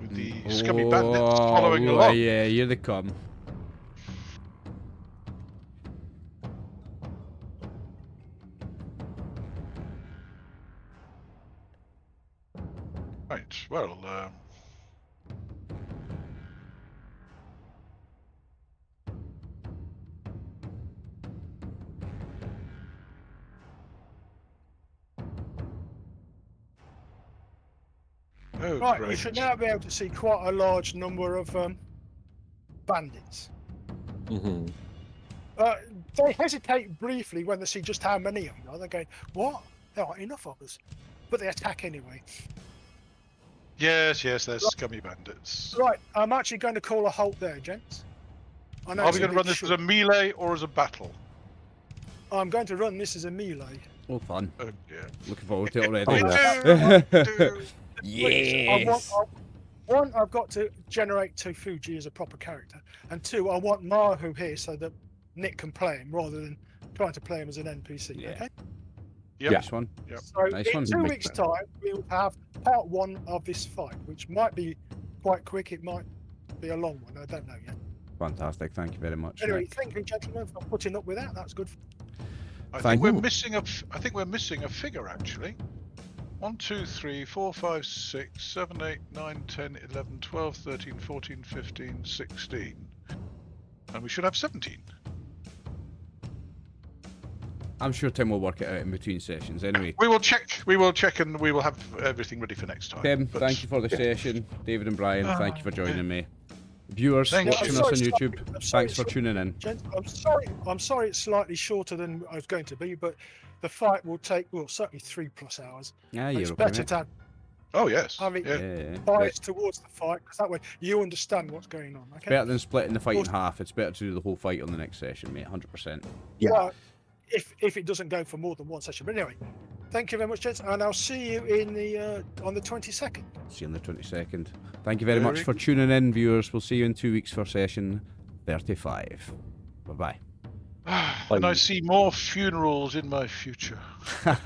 with the scummy bandits following Oh, along. yeah, here they come. Right. Well, oh, Right, great. you should now be able to see quite a large number of bandits. Mm-hmm. They hesitate briefly when they see just how many of them are. They're going, what? There aren't enough of us. But they attack anyway. Yes, they're scummy bandits. Right, I'm actually going to call a halt there, gents. I know Are it's we a going to bit run this as a short. melee or as a battle? I'm going to run this as a melee. Oh, fun. Oh dear. Looking forward to it already. Oh, yeah. Yes! One, I've got to generate Tofuji as a proper character. And two, I want Mahu here so that Nick can play him rather than trying to play him as an NPC. Yeah. Okay? Yep. Nice one. Yep. So Nice in one. 2 weeks' time, we'll have part one of this fight, which might be quite quick. It might be a long one. I don't know yet. Fantastic. Thank you very much. Anyway, Nick. thank you, gentlemen, for putting up with that. That's good. I Thank think we're you. missing I think we're missing a figure actually. 1, 2, 3, 4, 5, 6, 7, 8, 9, 10, 11, 12, 13, 14, 15, 16. And we should have 17. I'm sure Tim will work it out in between sessions. Anyway, We will check, and we will have everything ready for next time. Tim, But thank you for the session. David and Brian, thank you for joining me. Viewers Thank watching you. us on Sorry, YouTube, I'm sorry, thanks for tuning in. Gents, I'm sorry it's slightly shorter than I was going to be, but the fight will take, well, certainly 3+ hours. Yeah, And you're it's okay, better mate. to have Oh yes. I mean, Yeah. Yeah. bias towards the fight, because that way you understand what's going on. Okay. Better than splitting the fight in Awesome. half. It's better to do the whole fight on the next session, mate. 100%. Yeah. Well, if it doesn't go for more than one session. But anyway, thank you very much, gents, and I'll see you in the on the 22nd. See you on the 22nd. Thank you very much Very for tuning in, viewers. We'll see you in 2 weeks for session 35. Bye And I see more funerals in my future. bye.